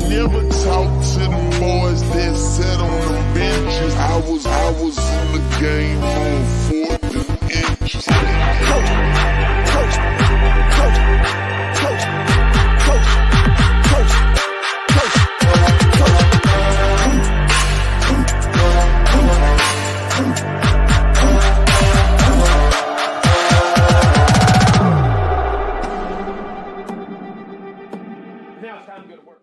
never talked to them boys that sat on the benches. I was in the game on 4th and inches. Now it's time to go to work.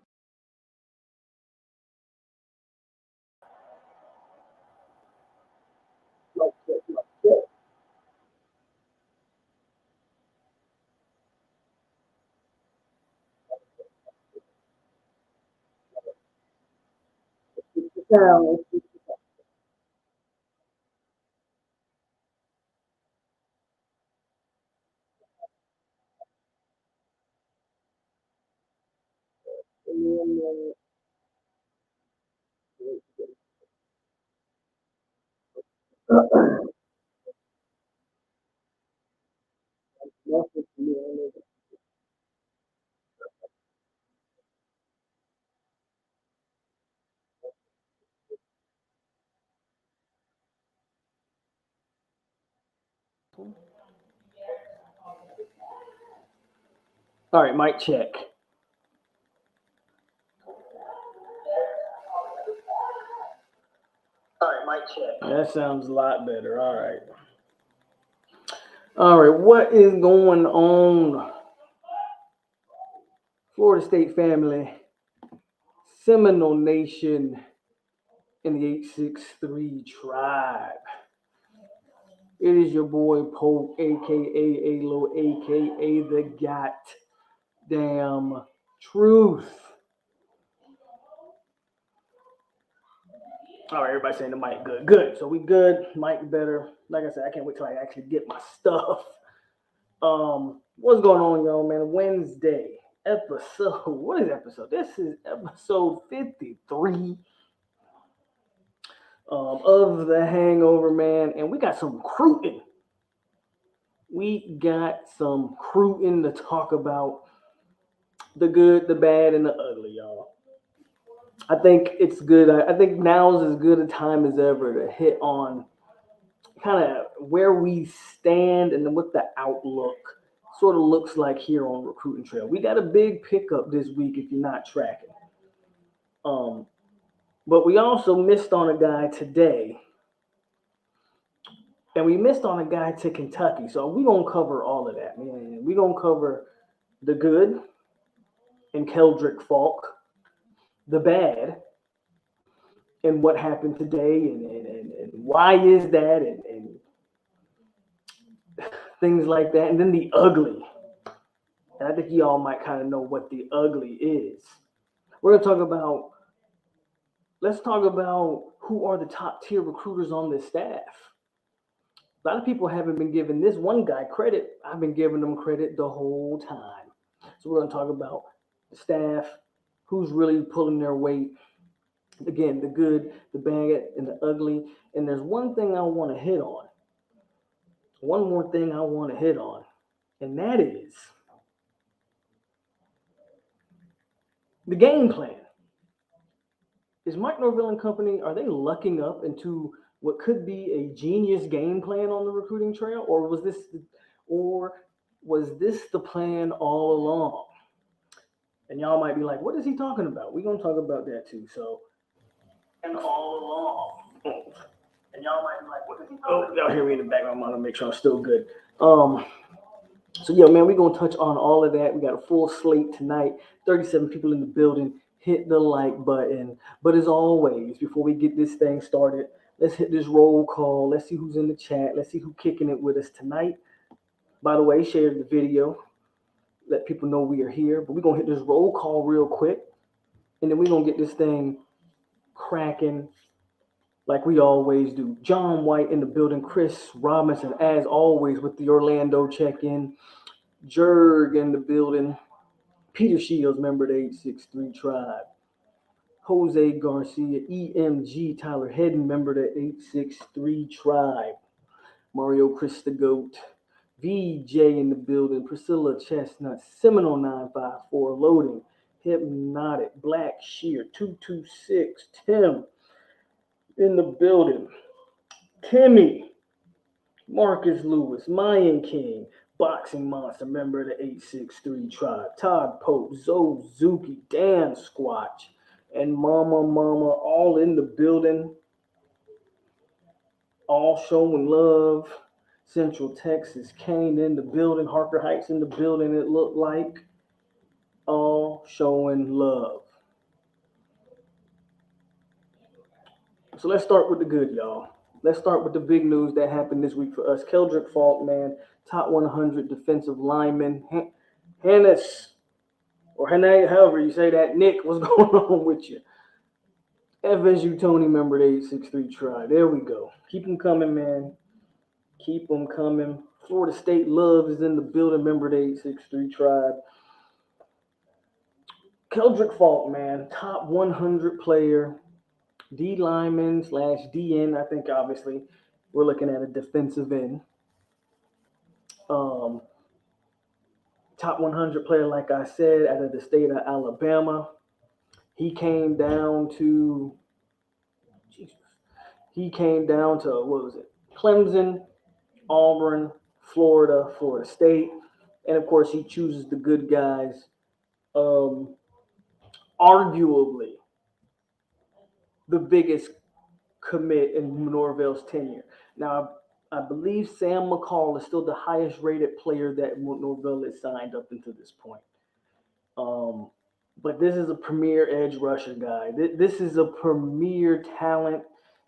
All right, mic check. That sounds a lot better. All right. What is going on? Florida State family, Seminole Nation, in the 863 tribe. It is your boy POLK, a.k.a. a.k.a. the goddamn truth. All right, everybody saying the mic good. Good. So we good. Mic better. Like I said, I can't wait till I actually get my stuff. What's going on, y'all, man? Wednesday episode. What is episode? This is episode 53 of the Hangover, man. And we got some recruiting. To talk about. The good, the bad, and the ugly, y'all. I think it's good. I think now's as good a time as ever to hit on kind of where we stand and then what the outlook sort of looks like here on Recruiting Trail. We got a big pickup this week if you're not tracking. But we also missed on a guy today. And we missed on a guy to Kentucky. So we're going to cover all of that, man. We're going to cover the good and Keldrick Faulk, the bad, and what happened today, and why is that, and things like that, and then the ugly. And I think y'all might kind of know what the ugly is. Let's talk about who are the top tier recruiters on this staff. A lot of people haven't been giving this one guy credit. I've been giving them credit the whole time. So we're going to talk about the staff, who's really pulling their weight. Again, the good, the bad, and the ugly. And there's one thing I want to hit on. One more thing I want to hit on. And that is the game plan. Is Mike Norvell and company, are they lucking up into what could be a genius game plan on the recruiting trail? Or was this the plan all along? And y'all might be like, what is he talking about? We're going to talk about that too. So, and all along. And y'all might be like, what is he talking about? Y'all hear me in the background. I'm going to make sure I'm still good. So, yeah, man, we're going to touch on all of that. We got a full slate tonight. 37 people in the building. Hit the like button. But as always, before we get this thing started, let's hit this roll call. Let's see who's in the chat. Let's see who's kicking it with us tonight. By the way, share the video. Let people know we are here. But we're going to hit this roll call real quick. And then we're going to get this thing cracking like we always do. John White in the building. Chris Robinson, as always, with the Orlando check-in. Jerg in the building. Peter Shields, member of the 863 tribe. Jose Garcia, EMG, Tyler Hedden, member of the 863 tribe. Mario Chris the Goat, VJ in the building, Priscilla Chestnut, Seminole 954, Loading, Hypnotic, Black Shear, 226, Tim in the building, Timmy, Marcus Lewis, Mayan King, Boxing Monster, member of the 863 tribe, Todd Pope, Zozuki, Dan Squatch, and Mama all in the building, all showing love. Central Texas, Kane in the building, Harker Heights in the building, it looked like, all showing love. So let's start with the good, y'all. Let's start with the big news that happened this week for us. Keldrick Faulk, man, top 100 defensive lineman. Hannes, or Hane, however you say that. Nick, what's going on with you? FSU Tony, member of the 863 tribe. There we go. Keep them coming, man. Keep them coming. Florida State Love is in the building, member of the 863 tribe. Keldrick Faulk, man, top 100 player, D lineman / DN. I think obviously we're looking at a defensive end. Top 100 player, like I said, out of the state of Alabama. He came down to what was it? Clemson, Auburn, Florida State, and of course he chooses the good guys. Arguably the biggest commit in Norvell's tenure. Now, I believe Sam McCall is still the highest rated player that Norvell has signed up until this point. But this is a premier edge rusher guy. This is a premier talent.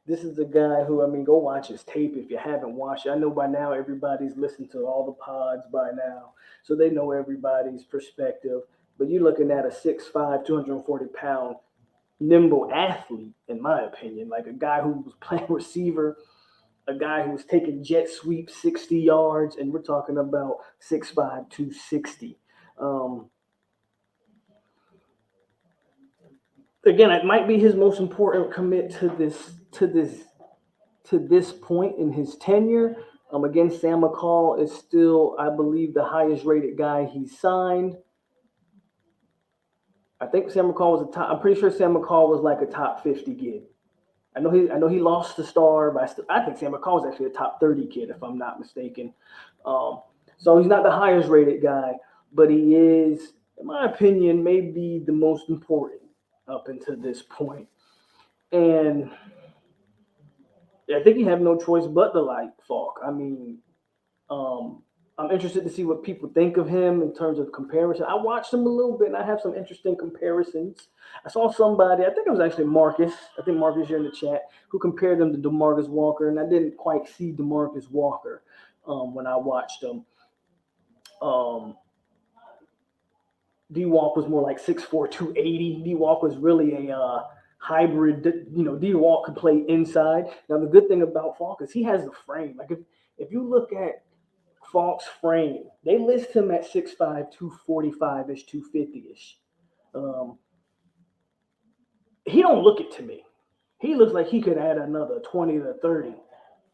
This is a guy who, I mean, go watch his tape if you haven't watched it. I know by now everybody's listened to all the pods by now, so they know everybody's perspective. But you're looking at a 6'5", 240-pound, nimble athlete, in my opinion, like a guy who was playing receiver, a guy who was taking jet sweep 60 yards, and we're talking about 6'5", 260. Again, it might be his most important commit to this point in his tenure. Again, Sam McCall is still, I believe, the highest rated guy he signed. I think Sam McCall was I'm pretty sure Sam McCall was like a top 50 kid. I know he lost the star, but I think Sam McCall was actually a top 30 kid, if I'm not mistaken. So he's not the highest rated guy, but he is, in my opinion, maybe the most important up until this point. And I think you have no choice but to like Faulk. I mean, I'm interested to see what people think of him in terms of comparison. I watched him a little bit, and I have some interesting comparisons. I saw somebody, I think it was actually Marcus. I think Marcus, you're in the chat, who compared him to DeMarcus Walker, and I didn't quite see DeMarcus Walker when I watched him. D-Walk was more like 6'4", 280. D-Walk was really a hybrid. D-Walk could play inside. Now, the good thing about Faulk is he has the frame. Like, if you look at Faulk's frame, they list him at 6'5", 245-ish, 250-ish. He don't look it to me. He looks like he could add another 20 to 30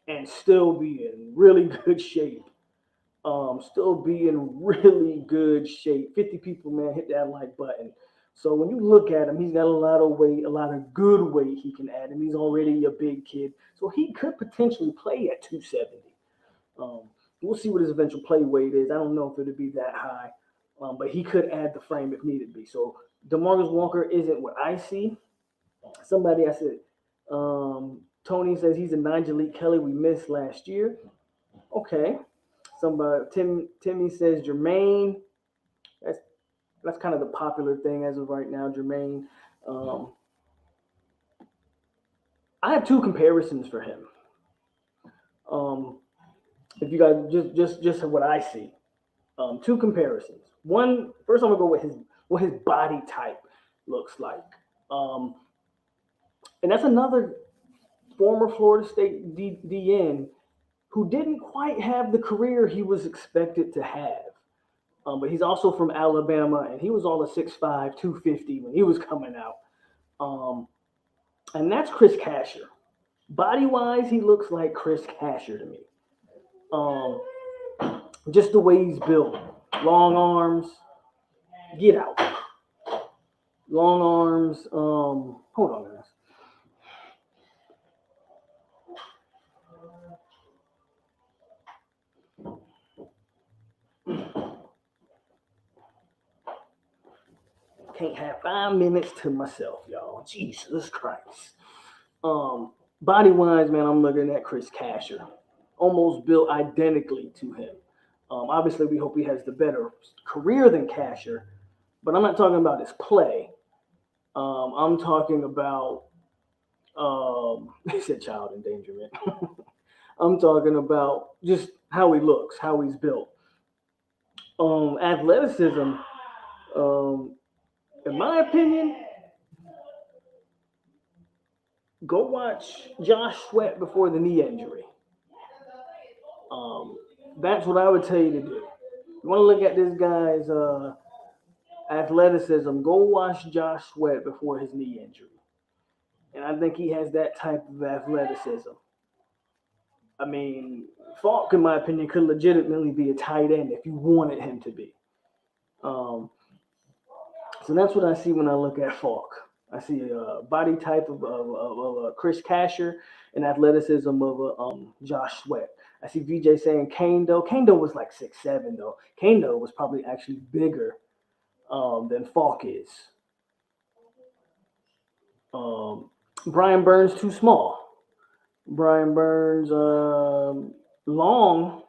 and still be in really good shape. 50 people, man, hit that like button. So when you look at him, he's got a lot of weight, a lot of good weight he can add, and he's already a big kid. So he could potentially play at 270. We'll see what his eventual play weight is. I don't know if it'll be that high, but he could add the frame if needed be. So DeMarcus Walker isn't what I see. Somebody I said, Tony says he's a Nigel Kelly we missed last year. Okay. Somebody, Timmy says Jermaine. That's kind of the popular thing as of right now, Jermaine. I have two comparisons for him. If you guys just what I see, two comparisons. One, first I'm gonna go with what his body type looks like, and that's another former Florida State DN who didn't quite have the career he was expected to have. But he's also from Alabama, and he was all a 6'5", 250 when he was coming out. And that's Chris Casher. Body-wise, he looks like Chris Casher to me. Just the way he's built. Long arms. Get out. Long arms. Hold on, guys. Can't have 5 minutes to myself, y'all. Jesus Christ. Body wise, man, I'm looking at Chris Casher. Almost built identically to him. Obviously, we hope he has the better career than Casher, but I'm not talking about his play. I'm talking about, he said child endangerment. I'm talking about just how he looks, how he's built. Athleticism, in my opinion, go watch Josh Sweat before the knee injury. That's what I would tell you to do. You want to look at this guy's athleticism, go watch Josh Sweat before his knee injury. And I think he has that type of athleticism. I mean, Faulk, in my opinion, could legitimately be a tight end if you wanted him to be. So that's what I see when I look at Faulk. I see a body type of Chris Casher and athleticism of Josh Sweat. I see VJ saying Kane-Do. Kane-Do was like 6'7", though. Kane-Do was probably actually bigger than Faulk is. Brian Burns too small. Brian Burns long,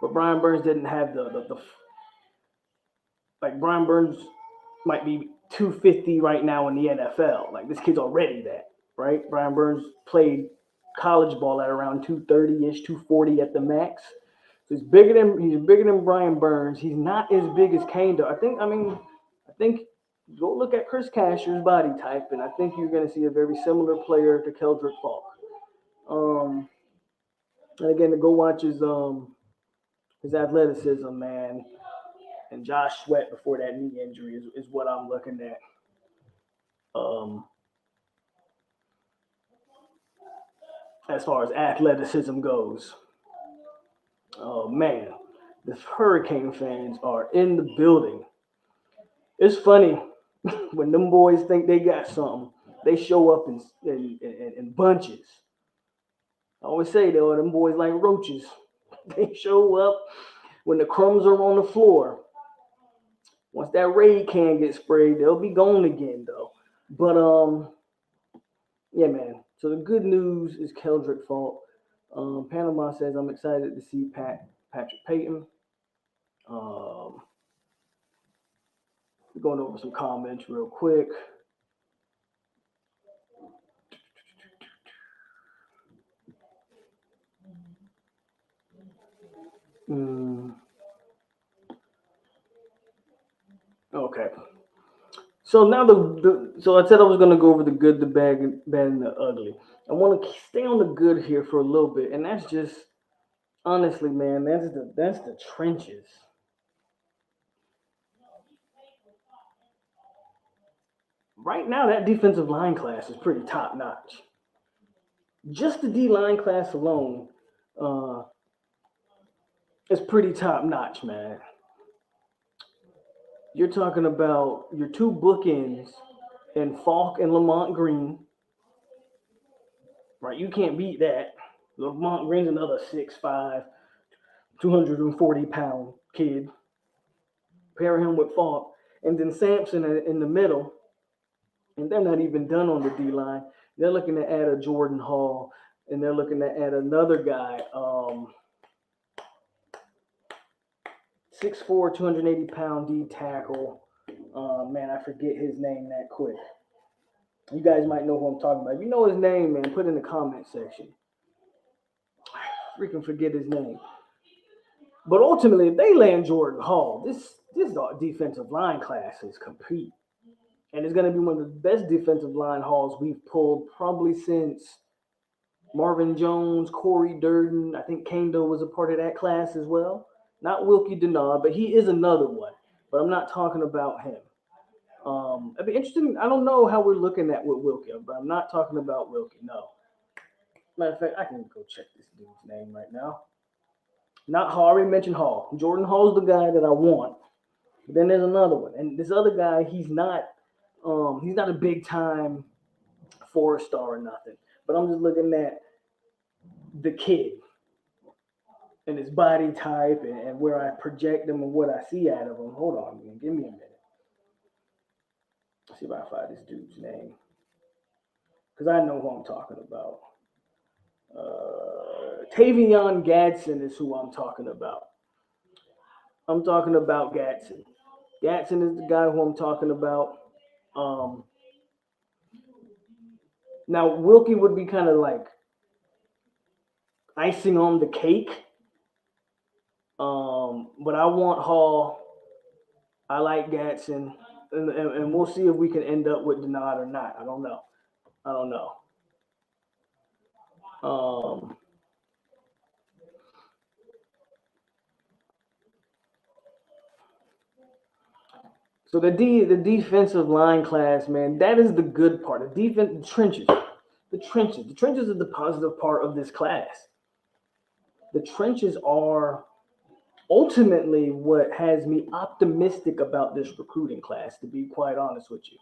but Brian Burns didn't have the like Brian Burns might be 250 right now in the NFL. Like this kid's already that, right? Brian Burns played college ball at around 230-ish, 240 at the max. So he's bigger than Brian Burns. He's not as big as Kane though. I think go look at Chris Casher's body type, and I think you're going to see a very similar player to Keldrick Faulk. And again, to go watch his athleticism, man, and Josh Sweat before that knee injury is what I'm looking at. As far as athleticism goes. Oh man, the Hurricane fans are in the building. It's funny when them boys think they got something, they show up in bunches. I always say though, them boys like roaches. They show up when the crumbs are on the floor. Once that raid can get sprayed, they'll be gone again though. But yeah, man. So the good news is Keldrick Faulk. Panama says I'm excited to see Patrick Payton. We're going over some comments real quick. Okay. So now so I said I was going to go over the good, the bad, and the ugly. I want to stay on the good here for a little bit, and that's just honestly, man, that's the trenches. Right now, that defensive line class is pretty top notch. Just the D line class alone is pretty top notch, man. You're talking about your two bookends in Faulk and Lamont Green. Right, you can't beat that. Lamont Green's another 6'5", 240-pound kid. Pair him with Faulk. And then Sampson in the middle. And they're not even done on the D-line. They're looking to add a Jordan Hall. And they're looking to add another guy. 6'4", 280-pound D tackle. Man, I forget his name that quick. You guys might know who I'm talking about. If you know his name, man, put it in the comment section. I freaking forget his name. But ultimately, if they land Jordan Hall, this defensive line class is complete. And it's going to be one of the best defensive line hauls we've pulled probably since Marvin Jones, Corey Durden. I think Kane-Do was a part of that class as well. Not Wilkie Denard, but he is another one. But I'm not talking about him. It'd be interesting. I don't know how we're looking at with Wilkie, but I'm not talking about Wilkie, no. Matter of fact, I can go check this dude's name right now. Not Hall. I already mentioned Hall. Jordan Hall's the guy that I want. But then there's another one, and this other guy, he's not a big time 4-star or nothing. But I'm just looking at the kid and his body type and where I project him and what I see out of him. Hold on, man. Give me a minute. Let's see if I can find this dude's name. Because I know who I'm talking about. Tavion Gadsden is who I'm talking about. I'm talking about Gadsden. Gadsden is the guy who I'm talking about. Now, Wilkie would be kind of like icing on the cake. But I want Hall. I like Gadsden. And we'll see if we can end up with Denard or not. I don't know. So the defensive line class, man, that is the good part. The defense, the trenches are the positive part of this class. The trenches are ultimately what has me optimistic about this recruiting class, to be quite honest with you.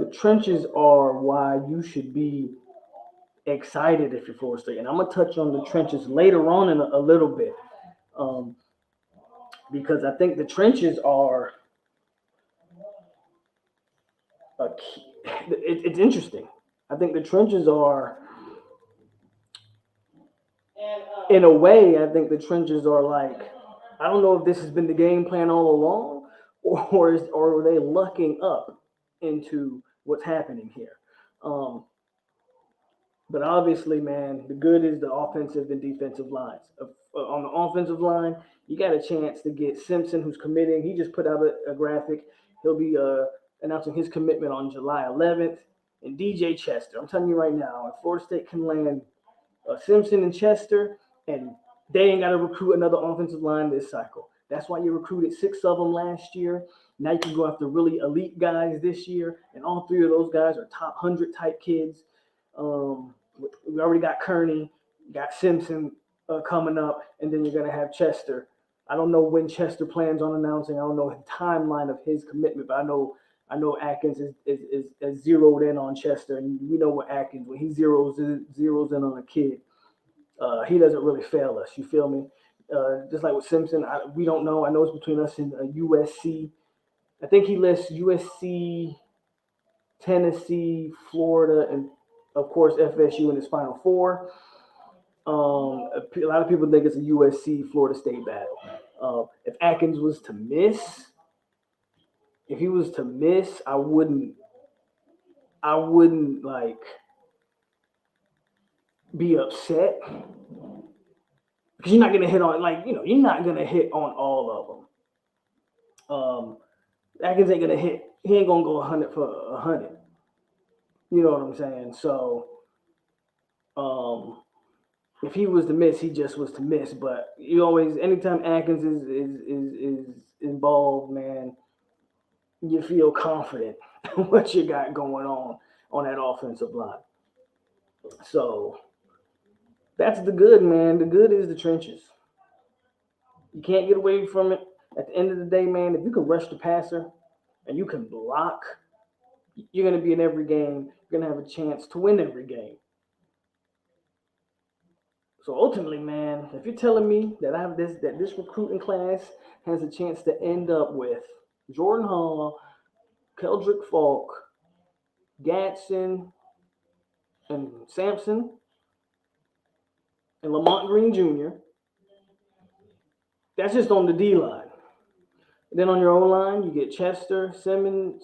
The trenches are why you should be excited if you're Florida State. And I'm going to touch on the trenches later on in a little bit. Because I think the trenches are a key. It's interesting. I think the trenches are, in a way, I think the trenches are like, I don't know if this has been the game plan all along, or are they lucking up into what's happening here. But obviously, man, the good is the offensive and defensive lines. On the offensive line, you got a chance to get Simpson, who's committing. He just put out a graphic. He'll be announcing his commitment on July 11th. And DJ Chester, I'm telling you right now, if Florida State can land Simpson and Chester, and they ain't got to recruit another offensive line this cycle. That's why you recruited 6 of them last year. Now you can go after really elite guys this year, and all 3 of those guys are top 100 type kids. We already got Kearney, got Simpson coming up, and then you're going to have Chester. I don't know when Chester plans on announcing. I don't know the timeline of his commitment, but I know Atkins is zeroed in on Chester, and we know what Atkins, when he zeroes in on a kid, he doesn't really fail us. You feel me? Just like with Simpson, we don't know. I know it's between us and USC. I think he lists USC, Tennessee, Florida, and of course FSU in his Final Four. A lot of people think it's a USC Florida State battle. If Atkins was to miss, I wouldn't like be upset, because you're not gonna hit on, you're not gonna hit on all of them. Atkins ain't gonna hit. He ain't gonna go 100 for 100. You know what I'm saying? So, if he was to miss, he just was to miss. But you always, anytime Atkins is involved, man, you feel confident what you got going on that offensive line. So that's the good, man. The good is the trenches. You can't get away from it. At the end of the day, man, if you can rush the passer and you can block, you're going to be in every game. You're going to have a chance to win every game. So ultimately, man, if you're telling me that this recruiting class has a chance to end up with Jordan Hall, Keldrick Faulk, Gadsden, and Sampson, and Lamont Green Jr., that's just on the D line. Then on your O line, you get Chester, Simmons,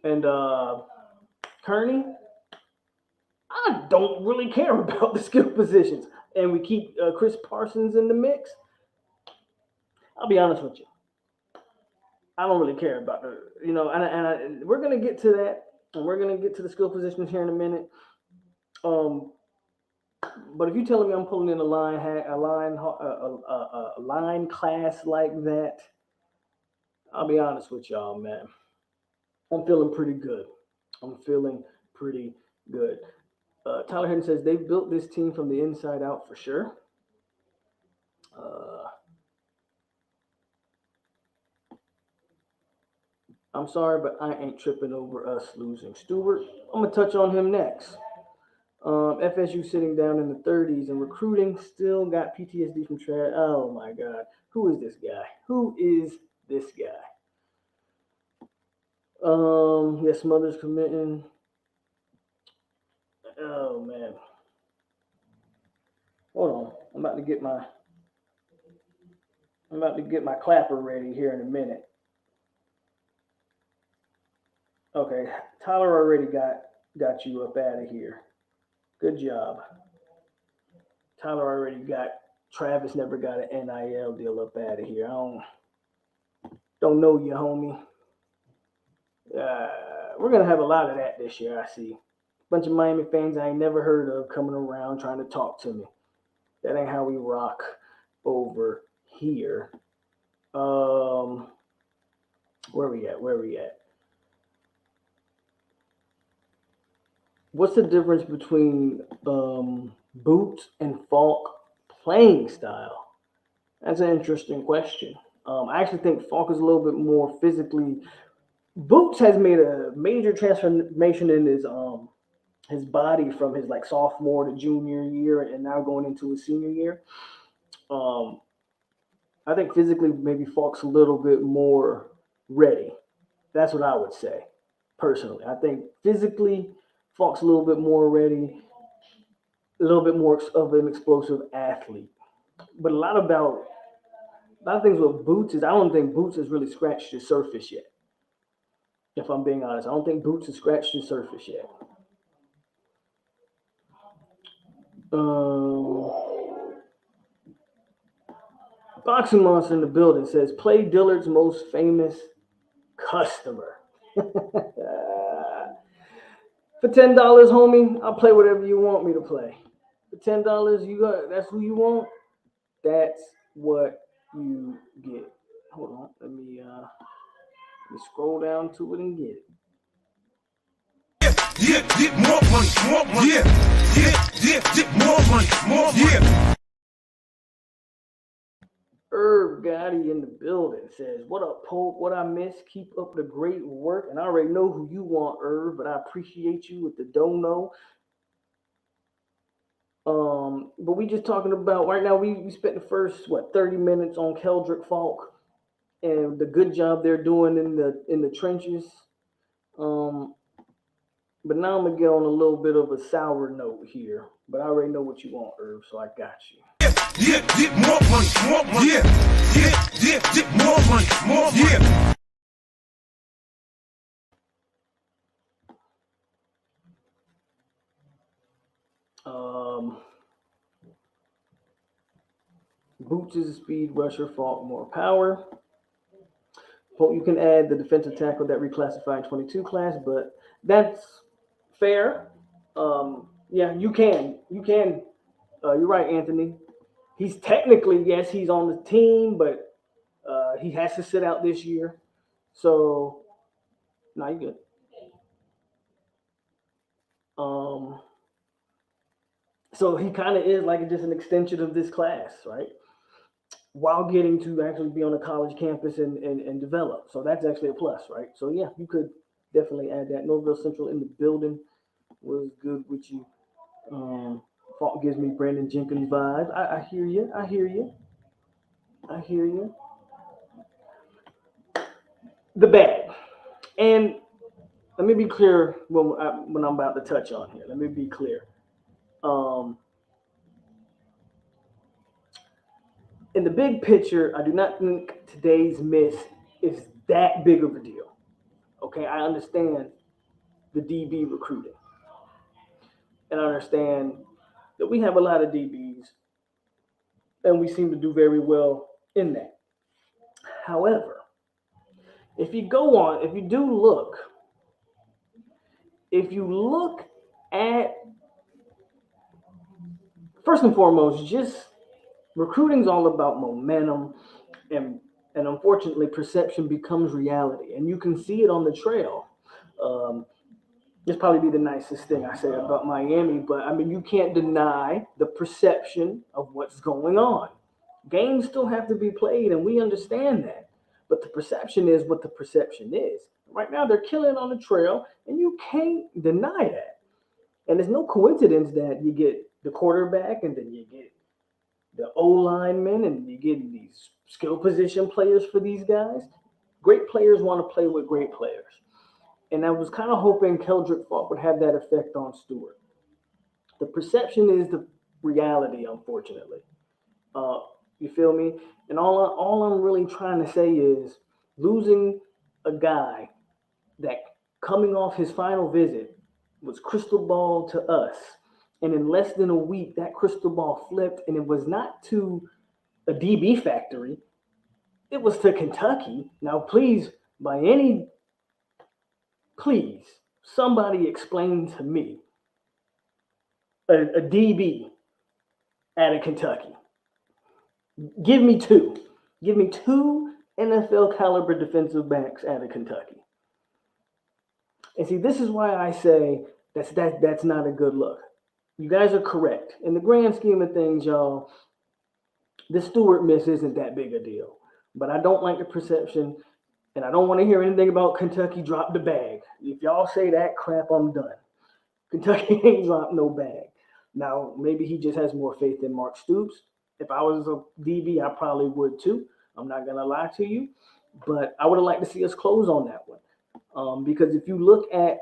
and Kearney. I don't really care about the skill positions. And we keep Chris Parsons in the mix. I'll be honest with you. I don't really care about and we're going to get to that. And we're going to get to the skill positions here in a minute. But if you're telling me I'm pulling in a line class like that, I'll be honest with y'all, man. I'm feeling pretty good. Tyler Hayden says they've built this team from the inside out for sure. I'm sorry, but I ain't tripping over us losing Stewart. I'm going to touch on him next. FSU sitting down in the 30s and recruiting still got PTSD from Trad. Oh my God. Who is this guy? Who is this guy? Yes, Smothers committing. Oh man. Hold on. I'm about to get my clapper ready here in a minute. Okay, Tyler already got you up out of here. Good job. Tyler already got Travis never got an NIL deal up out of here. I don't know you, homie. We're gonna have a lot of that this year, I see. Bunch of Miami fans I ain't never heard of coming around trying to talk to me. That ain't how we rock over here. Where we at? What's the difference between Boots and Faulk playing style? That's an interesting question. I actually think Faulk is a little bit more physically. Boots has made a major transformation in his body from his like sophomore to junior year, and now going into his senior year. I think physically maybe Faulk's a little bit more ready. That's what I would say, personally. I think physically Faulk's a little bit more ready, a little bit more of an explosive athlete. But a lot of things with Boots is I don't think Boots has really scratched the surface yet. If I'm being honest, I don't think Boots has scratched the surface yet. Boxing Monster in the building says, play Dillard's most famous customer. For $10, homie, I'll play whatever you want me to play. For $10, that's who you want. That's what you get. Hold on, let me scroll down to it and get it. Get more money. Get more money. Herb Gotti in the building says, what up, Polk? What I miss? Keep up the great work. And I already know who you want, Herb, but I appreciate you with the dono. But we just talking about right now, we spent the first 30 minutes on Keldrick Faulk and the good job they're doing in the trenches. But now I'm gonna get on a little bit of a sour note here. But I already know what you want, Herb, so I got you. Get more money. Get more money. Boots is a speed rusher, Faulk more power. You can add the defensive tackle that reclassified in 22 class, but that's fair. Yeah, you can. You're right, Anthony. He's technically, yes, he's on the team, but he has to sit out this year. So, no, you're good. So he kind of is like just an extension of this class, right? While getting to actually be on a college campus and develop. So that's actually a plus, right? So yeah, you could definitely add that. Northville Central in the building was good with you. Faulk gives me Brandon Jenkins vibes. I hear you. The bag. And let me be clear when I'm about to touch on here. Let me be clear. In the big picture, I do not think today's miss is that big of a deal. Okay, I understand the DB recruiting. And I understand that we have a lot of DBs and we seem to do very well in that. However, if you look at, first and foremost, just recruiting's all about momentum, and unfortunately perception becomes reality, and you can see it on the trail. This probably be the nicest thing I say about Miami, but I mean, you can't deny the perception of what's going on. Games still have to be played, and we understand that. But the perception is what the perception is. Right now, they're killing on the trail, and you can't deny that. And it's no coincidence that you get the quarterback, and then you get the O linemen, and you get these skill position players for these guys. Great players want to play with great players. And I was kind of hoping Keldrick Faulk would have that effect on Stewart. The perception is the reality, unfortunately. You feel me? And all I'm really trying to say is losing a guy that coming off his final visit was crystal ball to us. And in less than a week, that crystal ball flipped, and it was not to a DB factory. It was to Kentucky. Now, please, somebody explain to me a DB out of Kentucky. Give me two. Give me two NFL caliber defensive backs out of Kentucky. And see, this is why I say that's not a good look. You guys are correct. In the grand scheme of things, y'all, the Stewart miss isn't that big a deal. But I don't like the perception, and I don't want to hear anything about Kentucky dropped the bag. If y'all say that crap, I'm done. Kentucky ain't dropped no bag. Now, maybe he just has more faith in Mark Stoops. If I was a DB, I probably would too. I'm not going to lie to you. But I would have liked to see us close on that one. Because if you look at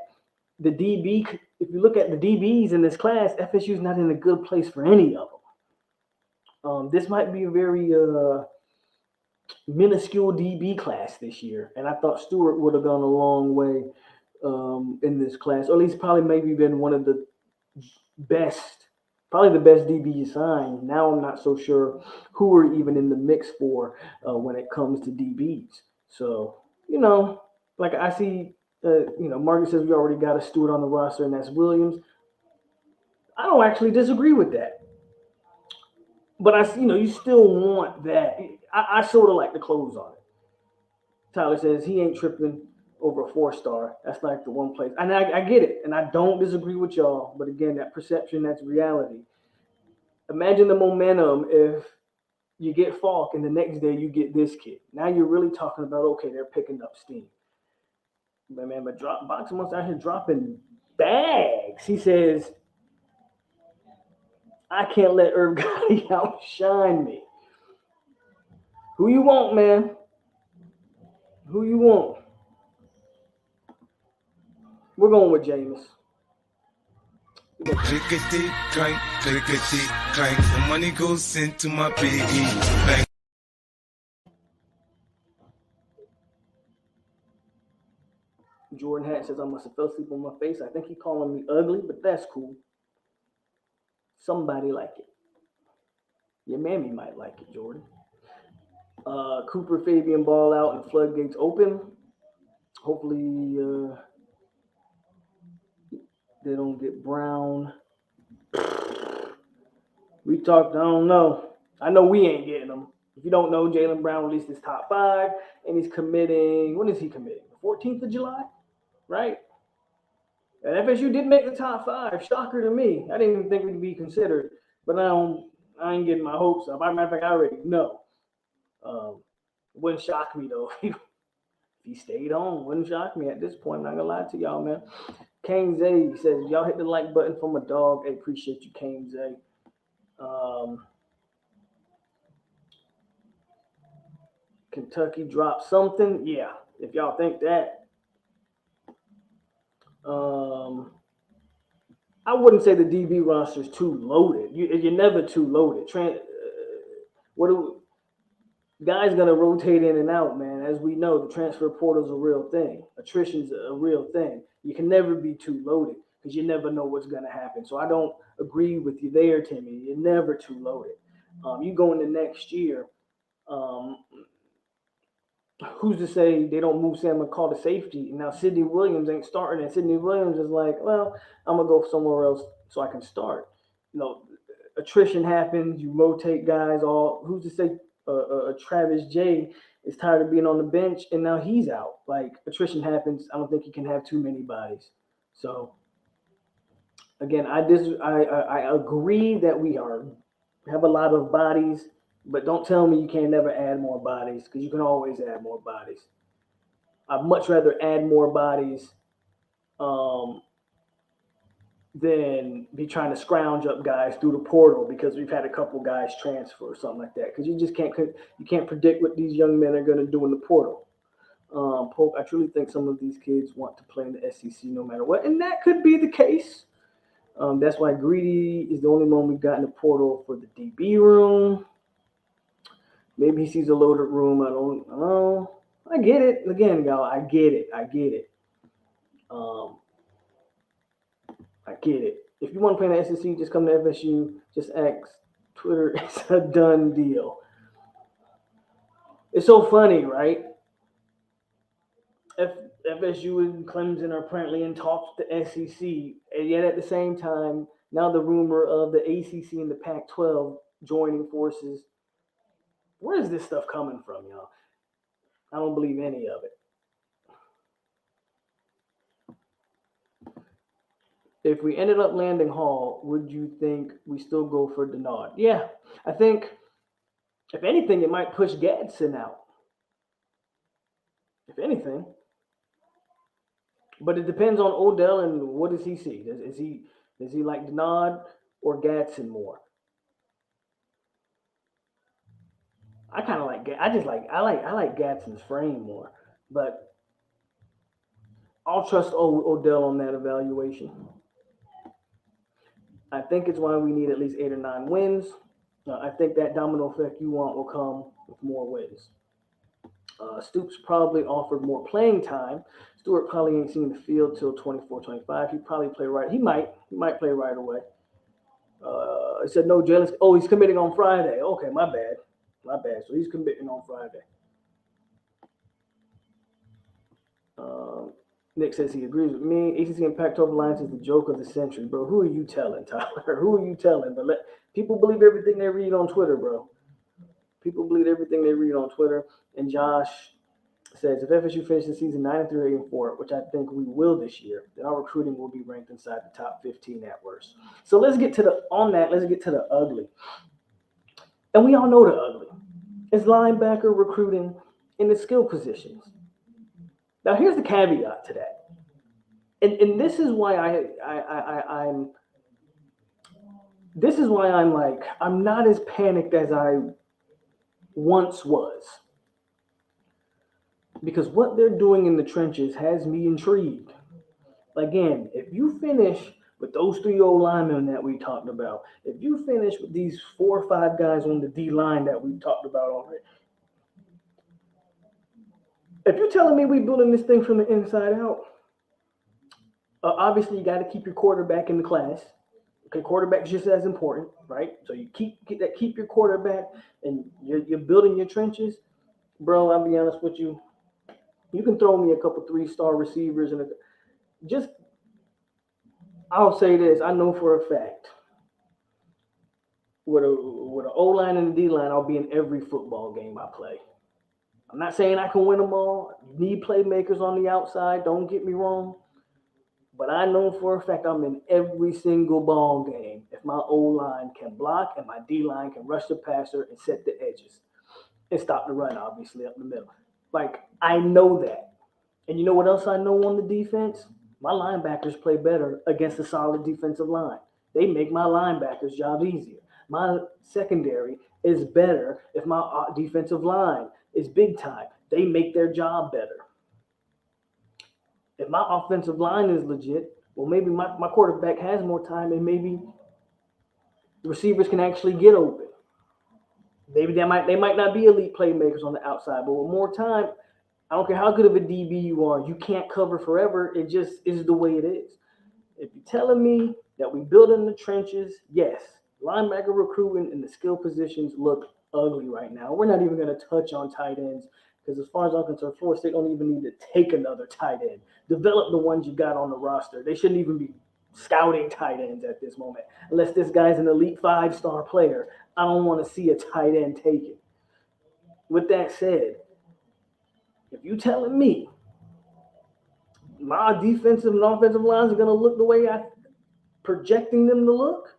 the DBs in this class, FSU is not in a good place for any of them. This might be a very minuscule DB class this year, and I thought Stewart would have gone a long way in this class, or at least probably maybe been one of the best, probably the best DB signed. Now I'm not so sure who we're even in the mix for when it comes to DBs. So, like I see, Margaret says we already got a Stewart on the roster, and that's Williams. I don't actually disagree with that. But you still want that. I sort of like the close on it. Tyler says he ain't tripping over a 4-star. That's like the one place. And I get it, and I don't disagree with y'all. But again, that perception, that's reality. Imagine the momentum if you get Faulk and the next day you get this kid. Now you're really talking about, okay, they're picking up steam. But Boxing Monster out here dropping bags. He says, I can't let Irv Gotti outshine me. Who you want, man? Who you want? We're going with Jameis. Clickety clank, clickety clank. The money goes into my piggy bank. Jordan Hatt says I must have fell asleep on my face. I think he's calling me ugly, but that's cool. Somebody like it. Your mammy might like it, Jordan. Cooper Fabian ball out and floodgates open. Hopefully they don't get Brown. We talked, I don't know. I know we ain't getting them. If you don't know, Jaylen Brown released his top 5, and he's committing, when is he committing? The 14th of July? Right? And FSU did make the top 5. Shocker to me. I didn't even think we'd be considered. But I ain't getting my hopes up. As a matter of fact, I already know. Wouldn't shock me, though. If he stayed on, wouldn't shock me at this point. I'm not going to lie to y'all, man. Kane Zay says, y'all hit the like button from a dog. I appreciate you, Kane Zay. Kentucky dropped something. Yeah, if y'all think that. I wouldn't say the DB roster is too loaded. You're never too loaded. Guys gonna rotate in and out, man. As we know, the transfer portal is a real thing. Attrition's a real thing. You can never be too loaded because you never know what's gonna happen. So I don't agree with you there, Timmy. You're never too loaded. You go into next year. Who's to say they don't move Sam McCall to safety? Now Sidney Williams ain't starting, and Sidney Williams is like, well, I'm gonna go somewhere else so I can start. Attrition happens. You rotate guys. Who's to say Travis J is tired of being on the bench and now he's out? Like, attrition happens. I don't think you can have too many bodies. So again, I agree that we have a lot of bodies, but don't tell me you can't never add more bodies, because you can always add more bodies. I'd much rather add more bodies than be trying to scrounge up guys through the portal because we've had a couple guys transfer or something like that. Because you just can't predict what these young men are going to do in the portal. Polk, I truly think some of these kids want to play in the SEC no matter what, and that could be the case. That's why Greedy is the only one we've got in the portal for the DB room. Maybe he sees a loaded room. I don't know. I get it. Again, y'all, I get it. I get it. If you want to play in the SEC, just come to FSU. Just ask Twitter. It's a done deal. It's so funny, right? FSU and Clemson are apparently in talks with the SEC, and yet at the same time, now the rumor of the ACC and the Pac-12 joining forces. Where is this stuff coming from, y'all? I don't believe any of it. If we ended up landing Hall, would you think we still go for Denard? Yeah, I think, if anything, it might push Gadsden out. If anything. But it depends on Odell and what does he see. Does he like Denard or Gadsden more? I kind of like I like Gadsden's frame more, but I'll trust Odell on that evaluation. I think it's why we need at least 8 or 9 wins. I think that domino effect you want will come with more wins. Stoops probably offered more playing time. Stewart probably ain't seen the field till 24-25. He'd probably play right. He might play right away. He said no, Jalen's. Oh, he's committing on Friday. Okay, my bad. So he's committing on Friday. Nick says he agrees with me. ACC and Pac-12 Alliance is the joke of the century, bro. Who are you telling, Tyler? Who are you telling? But people believe everything they read on Twitter, bro. People believe everything they read on Twitter. And Josh says, if FSU finishes the season 9-3, 8-4, which I think we will this year, then our recruiting will be ranked inside the top 15 at worst. So let's get to the ugly. And we all know the ugly. It's linebacker recruiting in the skill positions. Now, here's the caveat to that. And this is why I'm not as panicked as I once was. Because what they're doing in the trenches has me intrigued. Again, if you finish with those 3 old linemen that we talked about, if you finish with these 4 or 5 guys on the D line that we talked about already, if you're telling me we're building this thing from the inside out, obviously you got to keep your quarterback in the class. Okay, quarterback's just as important, right? So you keep your quarterback, and you're building your trenches, bro. I'll be honest with you. You can throw me a couple 3-star receivers and I'll say this: I know for a fact with an O-line and a D-line, I'll be in every football game I play. I'm not saying I can win them all. You need playmakers on the outside. Don't get me wrong. But I know for a fact I'm in every single ball game if my O-line can block and my D-line can rush the passer and set the edges and stop the run, obviously, up the middle. Like, I know that. And you know what else I know on the defense? My linebackers play better against a solid defensive line. They make my linebackers' job easier. My secondary is better if my defensive line is big time. They make their job better. If my offensive line is legit, well, maybe my quarterback has more time and maybe the receivers can actually get open. Maybe they might not be elite playmakers on the outside, but with more time, I don't care how good of a DB you are, you can't cover forever. It just is the way it is. If you're telling me that we build in the trenches, yes, linebacker recruiting and the skill positions look ugly right now. We're not even going to touch on tight ends because as far as I'm concerned, Florida State don't even need to take another tight end. Develop the ones you got on the roster. They shouldn't even be scouting tight ends at this moment. Unless this guy's an elite 5-star player, I don't want to see a tight end taken. With that said, if you're telling me my defensive and offensive lines are going to look the way I'm projecting them to look,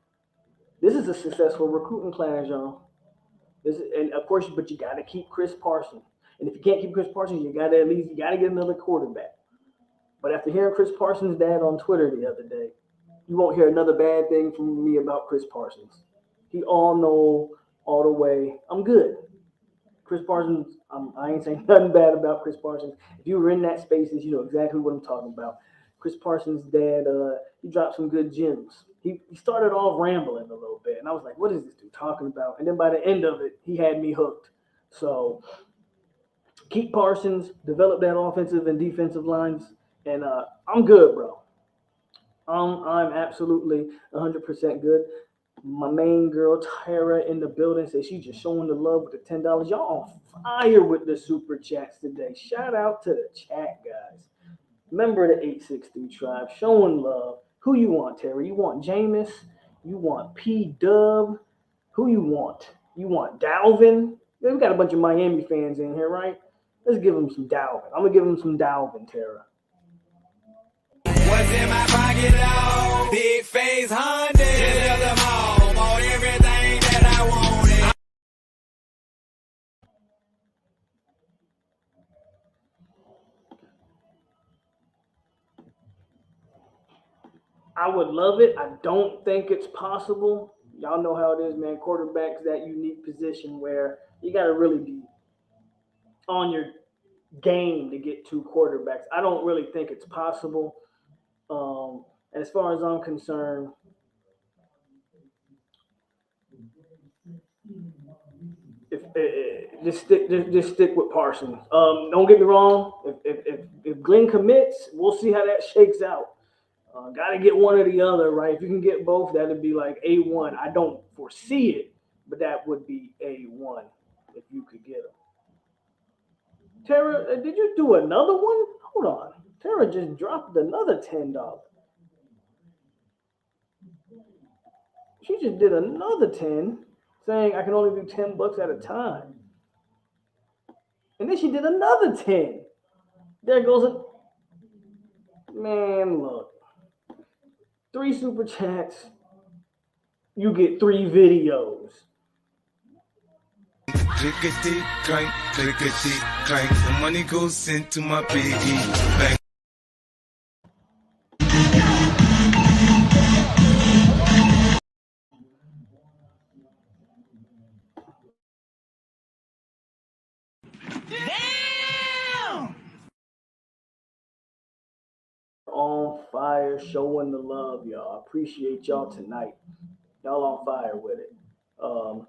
this is a successful recruiting class, y'all. And of course, but you got to keep Chris Parsons. And if you can't keep Chris Parsons, you got to get another quarterback. But after hearing Chris Parsons' dad on Twitter the other day, you won't hear another bad thing from me about Chris Parsons. He all know all the way. I'm good. Chris Parsons, I ain't saying nothing bad about Chris Parsons. If you were in that spaces, you know exactly what I'm talking about. Chris Parsons' dad, he dropped some good gems. He started off rambling a little bit, and I was like, what is this dude talking about? And then by the end of it, he had me hooked. So keep Parsons, develop that offensive and defensive lines, and I'm good, bro. I'm absolutely 100% good. My main girl Tyra in the building says she's just showing the love with the $10. Y'all on fire with the super chats today. Shout out to the chat guys. Member of the 863 tribe, showing love. Who you want, Terry? You want Jameis? You want P Dub? Who you want? You want Dalvin? Yeah, we got a bunch of Miami fans in here, right? Let's give him some Dalvin. I'm gonna give him some Dalvin, Tara. What's in my pocket, dog? Big face Honda. Just left them all. Bought everything that I wanted. I would love it. I don't think it's possible. Y'all know how it is, man. Quarterback's that unique position where you got to really be on your game to get two quarterbacks. I don't really think it's possible. And as far as I'm concerned, just stick with Parsons. Don't get me wrong. If Glenn commits, we'll see how that shakes out. Got to get one or the other, right? If you can get both, that'd be like A1. I don't foresee it, but that would be A1 if you could get them. Tara, did you do another one? Hold on. Tara just dropped another $10. She just did another 10, saying I can only do $10 at a time. And then she did another 10. There goes a man, look. 3 super chats. You get 3 videos. Clickety clank, clickety clank. The money goes into my piggy bank. Damn! On fire, showing the love, y'all. Appreciate y'all tonight. Y'all on fire with it. Hold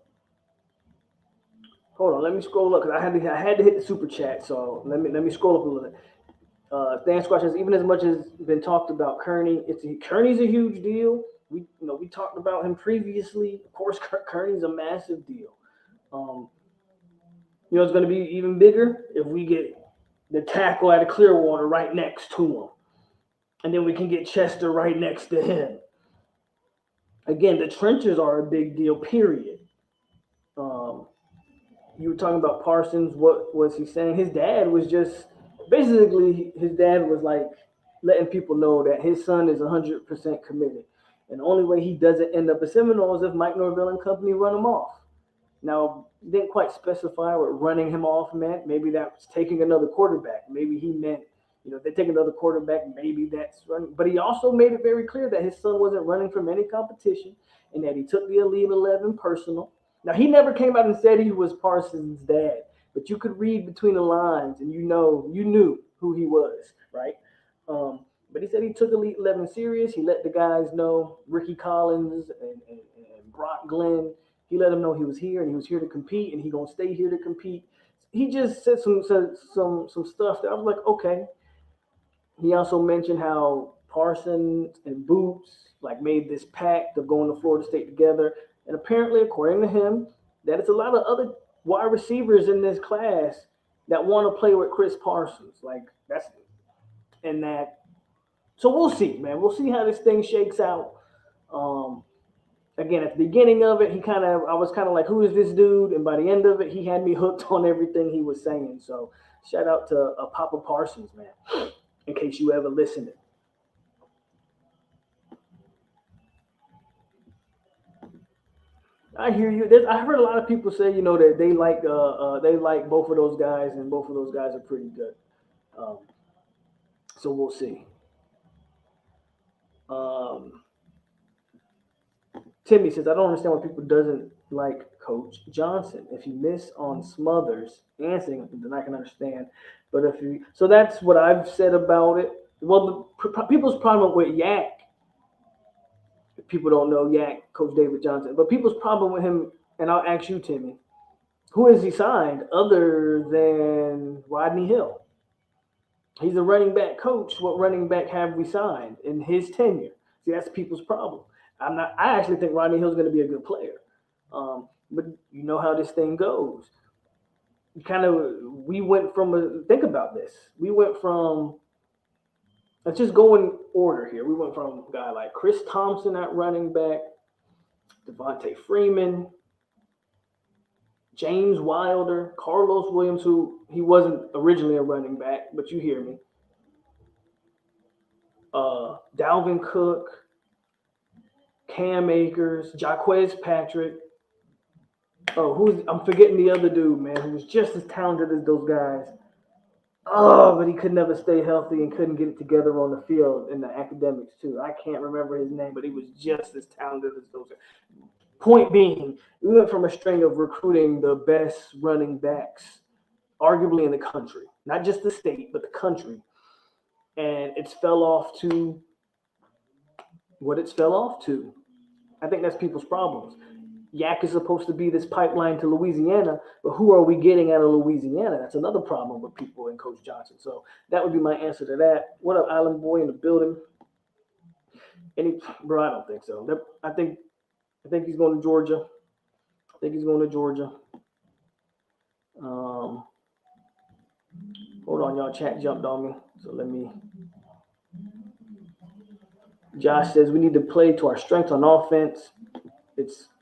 on, let me scroll up because I had to hit the super chat. So let me scroll up a little bit. Thanks, questions. Even as much as been talked about Kearney, Kearney's a huge deal. We talked about him previously. Of course, Kearney's a massive deal. It's going to be even bigger if we get the tackle out of Clearwater right next to him, and then we can get Chester right next to him. Again, the trenches are a big deal. Period. You were talking about Parsons. What was he saying? His dad was just basically like letting people know that his son is 100% committed. And the only way he doesn't end up a Seminole is if Mike Norvell and company run him off. Now, didn't quite specify what running him off meant. Maybe that's taking another quarterback. Maybe he meant, if they take another quarterback, maybe that's running. But he also made it very clear that his son wasn't running from any competition and that he took the Elite 11 personal. Now, he never came out and said he was Parsons' dad, but you could read between the lines and you knew who he was, right? But he said he took Elite 11 serious. He let the guys know, Ricky Collins and Brock Glenn, he let them know he was here and he was here to compete and he gonna stay here to compete. He just said some stuff that I was like, okay. He also mentioned how Parsons and Boots made this pact of going to Florida State together. And apparently, according to him, that it's a lot of other wide receivers in this class that want to play with Chris Parsons. So we'll see, man. We'll see how this thing shakes out. Again, at the beginning of it, I was kind of like, who is this dude? And by the end of it, he had me hooked on everything he was saying. So shout out to Papa Parsons, man. in case you ever listened. I hear you. I heard a lot of people say, that they like both of those guys, and both of those guys are pretty good. So we'll see. Timmy says, I don't understand why people doesn't like Coach Johnson. If you miss on Smothers and Singleton, then I can understand. But so that's what I've said about it. Well, people's problem with Yak, if people don't know Yak, Coach David Johnson, but people's problem with him, and I'll ask you, Timmy, who has he signed other than Rodney Hill? He's a running back coach. What running back have we signed in his tenure? See, that's people's problem. I actually think Rodney Hill's going to be a good player. But you know how this thing goes. We went from think about this. We went from, let's just go in order here. We went from a guy like Chris Thompson at running back, Devontae Freeman, James Wilder, Carlos Williams, who he wasn't originally a running back, but you hear me. Dalvin Cook, Cam Akers, Jaquez Patrick. I'm forgetting the other dude, man, who was just as talented as those guys. But he could never stay healthy and couldn't get it together on the field in the academics too. I can't remember his name, but he was just as talented as those guys. Point being, we went from a string of recruiting the best running backs, arguably in the country, not just the state, but the country. And it's fell off to what it's fell off to. I think that's people's problems. Yak is supposed to be this pipeline to Louisiana, but who are we getting out of Louisiana? That's another problem with people in Coach Johnson. So that would be my answer to that. What up, Island Boy in the building? Bro, I don't think so. I think he's going to Georgia. Hold on, y'all. Chat jumped on me. So let me. Josh says we need to play to our strengths on offense.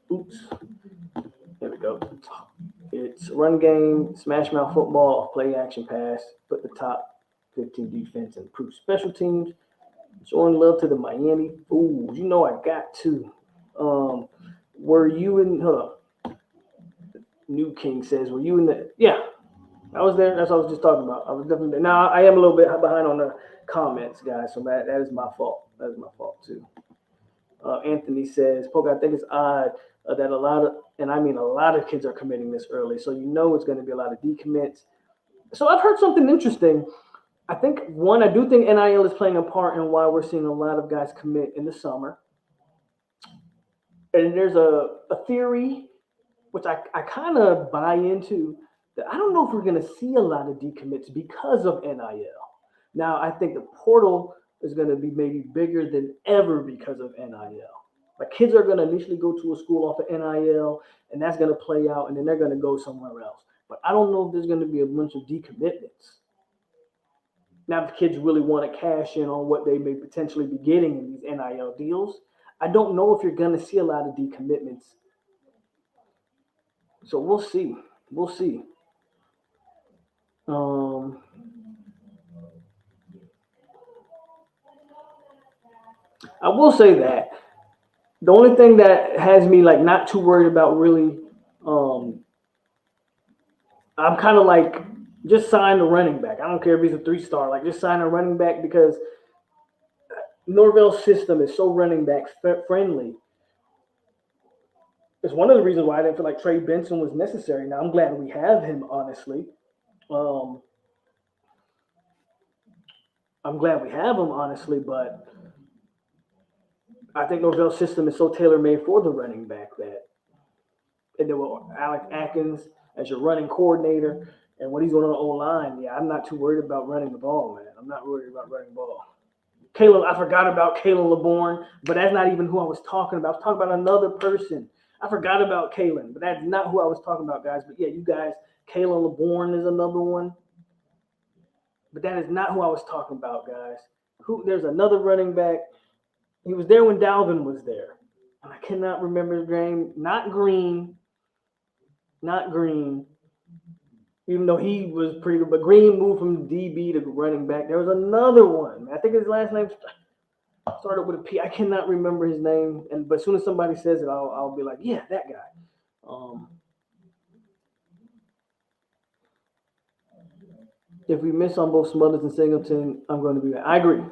There we go. It's run game, smash mouth football, play action pass, put the top 15 defense, and improve special teams. Showing love to the Miami Fools. I got to. Were you in? Hold on. New King says, were you in the? Yeah, I was there. That's what I was just talking about. I was definitely there. Now I am a little bit behind on the comments, guys. So that is my fault. That is my fault too. Anthony says, Polk, I think it's odd that a lot of kids are committing this early. So it's going to be a lot of decommits. So I've heard something interesting. I do think NIL is playing a part in why we're seeing a lot of guys commit in the summer. And there's a theory, which I kind of buy into, that I don't know if we're going to see a lot of decommits because of NIL. Now, I think the portal is going to be maybe bigger than ever because of NIL. Like, kids are going to initially go to a school off of NIL, and that's going to play out, and then they're going to go somewhere else. But I don't know if there's going to be a bunch of decommitments. Now, if the kids really want to cash in on what they may potentially be getting in these NIL deals, I don't know if you're going to see a lot of decommitments. So we'll see. I will say that the only thing that has me not too worried about really, I'm kind of just sign a running back. I don't care if he's a 3-star. Just sign a running back because Norvell's system is so running back friendly. It's one of the reasons why I didn't feel like Trey Benson was necessary. Now I'm glad we have him, honestly. But I think Norvell's system is so tailor-made for the running back and then with Alec Atkins as your running coordinator and what he's doing on the O-line, I'm not too worried about running the ball, man. I'm not worried about running the ball. I forgot about Kalen LeBourne, but that's not even who I was talking about. I was talking about another person. I forgot about Kalen, but that's not who I was talking about, guys. But yeah, you guys, Kalen LeBourne is another one. But that is not who I was talking about, guys. There's another running back. He was there when Dalvin was there. And I cannot remember his name. Not Green. even though he was pretty good. But Green moved from DB to running back. There was another one. I think his last name started with a P. I cannot remember his name. But as soon as somebody says it, I'll be like, yeah, that guy. If we miss on both Smothers and Singleton, I'm going to be mad. I agree.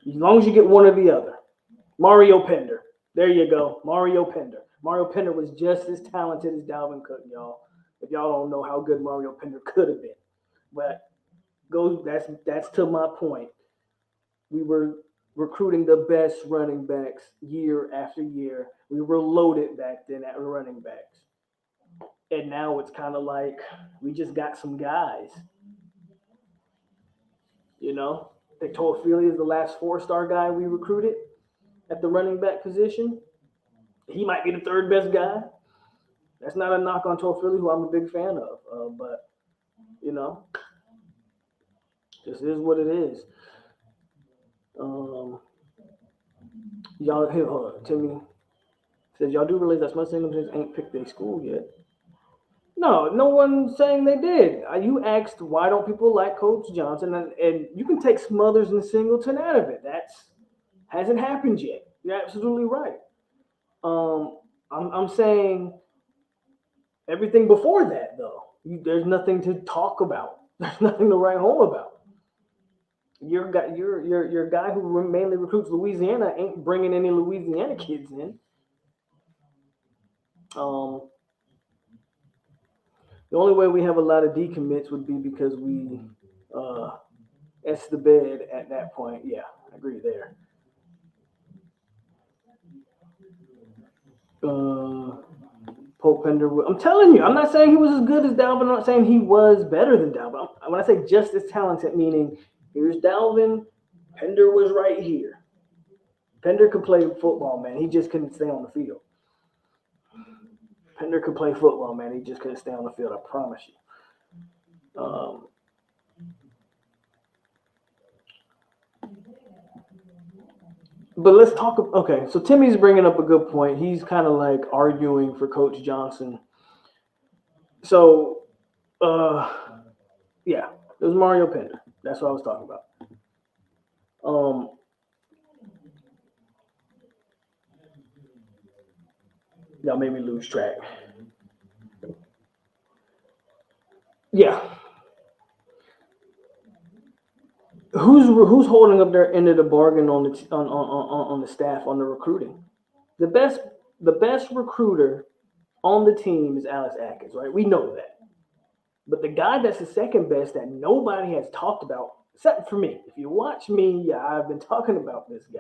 As long as you get one or the other. Mario Pender. There you go. Mario Pender. Mario Pender was just as talented as Dalvin Cook, y'all. If y'all don't know how good Mario Pender could have been. But that's to my point. We were recruiting the best running backs year after year. We were loaded back then at running backs. And now it's kind of like we just got some guys. You know, I think Toafili is the last 4-star guy we recruited at the running back position. He might be the third best guy. That's not a knock on Toafili, who I'm a big fan of. But, you know, this is what it is. Y'all, here, hold on. Timmy says, y'all do realize that Smith Singletons ain't picked their school yet. No one's saying they did. You asked, why don't people like Coach Johnson? And you can take Smothers and Singleton out of it. That's hasn't happened yet. You're absolutely right. I'm saying everything before that, though. There's nothing to talk about. There's nothing to write home about. Your guy who mainly recruits Louisiana ain't bringing any Louisiana kids in. The only way we have a lot of decommits would be because we S the bed at that point. Yeah, I agree there. Pope Pender, I'm telling you, I'm not saying he was as good as Dalvin. I'm not saying he was better than Dalvin. When I say just as talented, meaning here's Dalvin, Pender was right here. Pender could play football, man. He just couldn't stay on the field. Pender could play football, man. He just couldn't stay on the field, I promise you. But let's talk. Okay, so Timmy's bringing up a good point. He's kind of like arguing for Coach Johnson. So, yeah, it was Mario Pender. That's what I was talking about. Y'all made me lose track. Yeah. Who's holding up their end of the bargain on the staff, on the recruiting? The best recruiter on the team is Alex Atkins, right? We know that. But the guy that's the second best that nobody has talked about, except for me. If you watch me, I've been talking about this guy.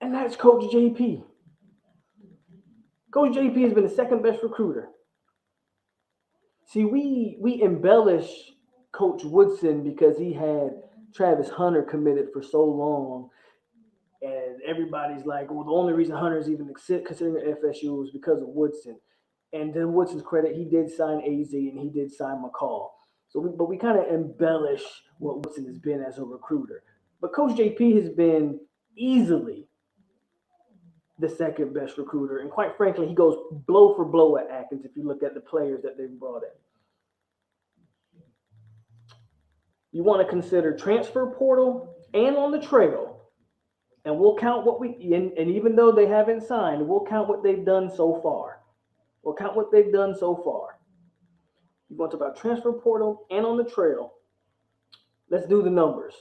And that's Coach JP. Coach JP has been the second best recruiter. See, we embellish Coach Woodson because he had Travis Hunter committed for so long. And everybody's like, well, the only reason Hunter's even considering FSU was because of Woodson. And to Woodson's credit, he did sign AZ and he did sign McCall. But we kind of embellish what Woodson has been as a recruiter. But Coach JP has been easily the second best recruiter. And quite frankly, he goes blow for blow at Atkins if you look at the players that they've brought in. You want to consider transfer portal and on the trail. And we'll count what and even though they haven't signed, we'll count what they've done so far. You want to talk about transfer portal and on the trail. Let's do the numbers.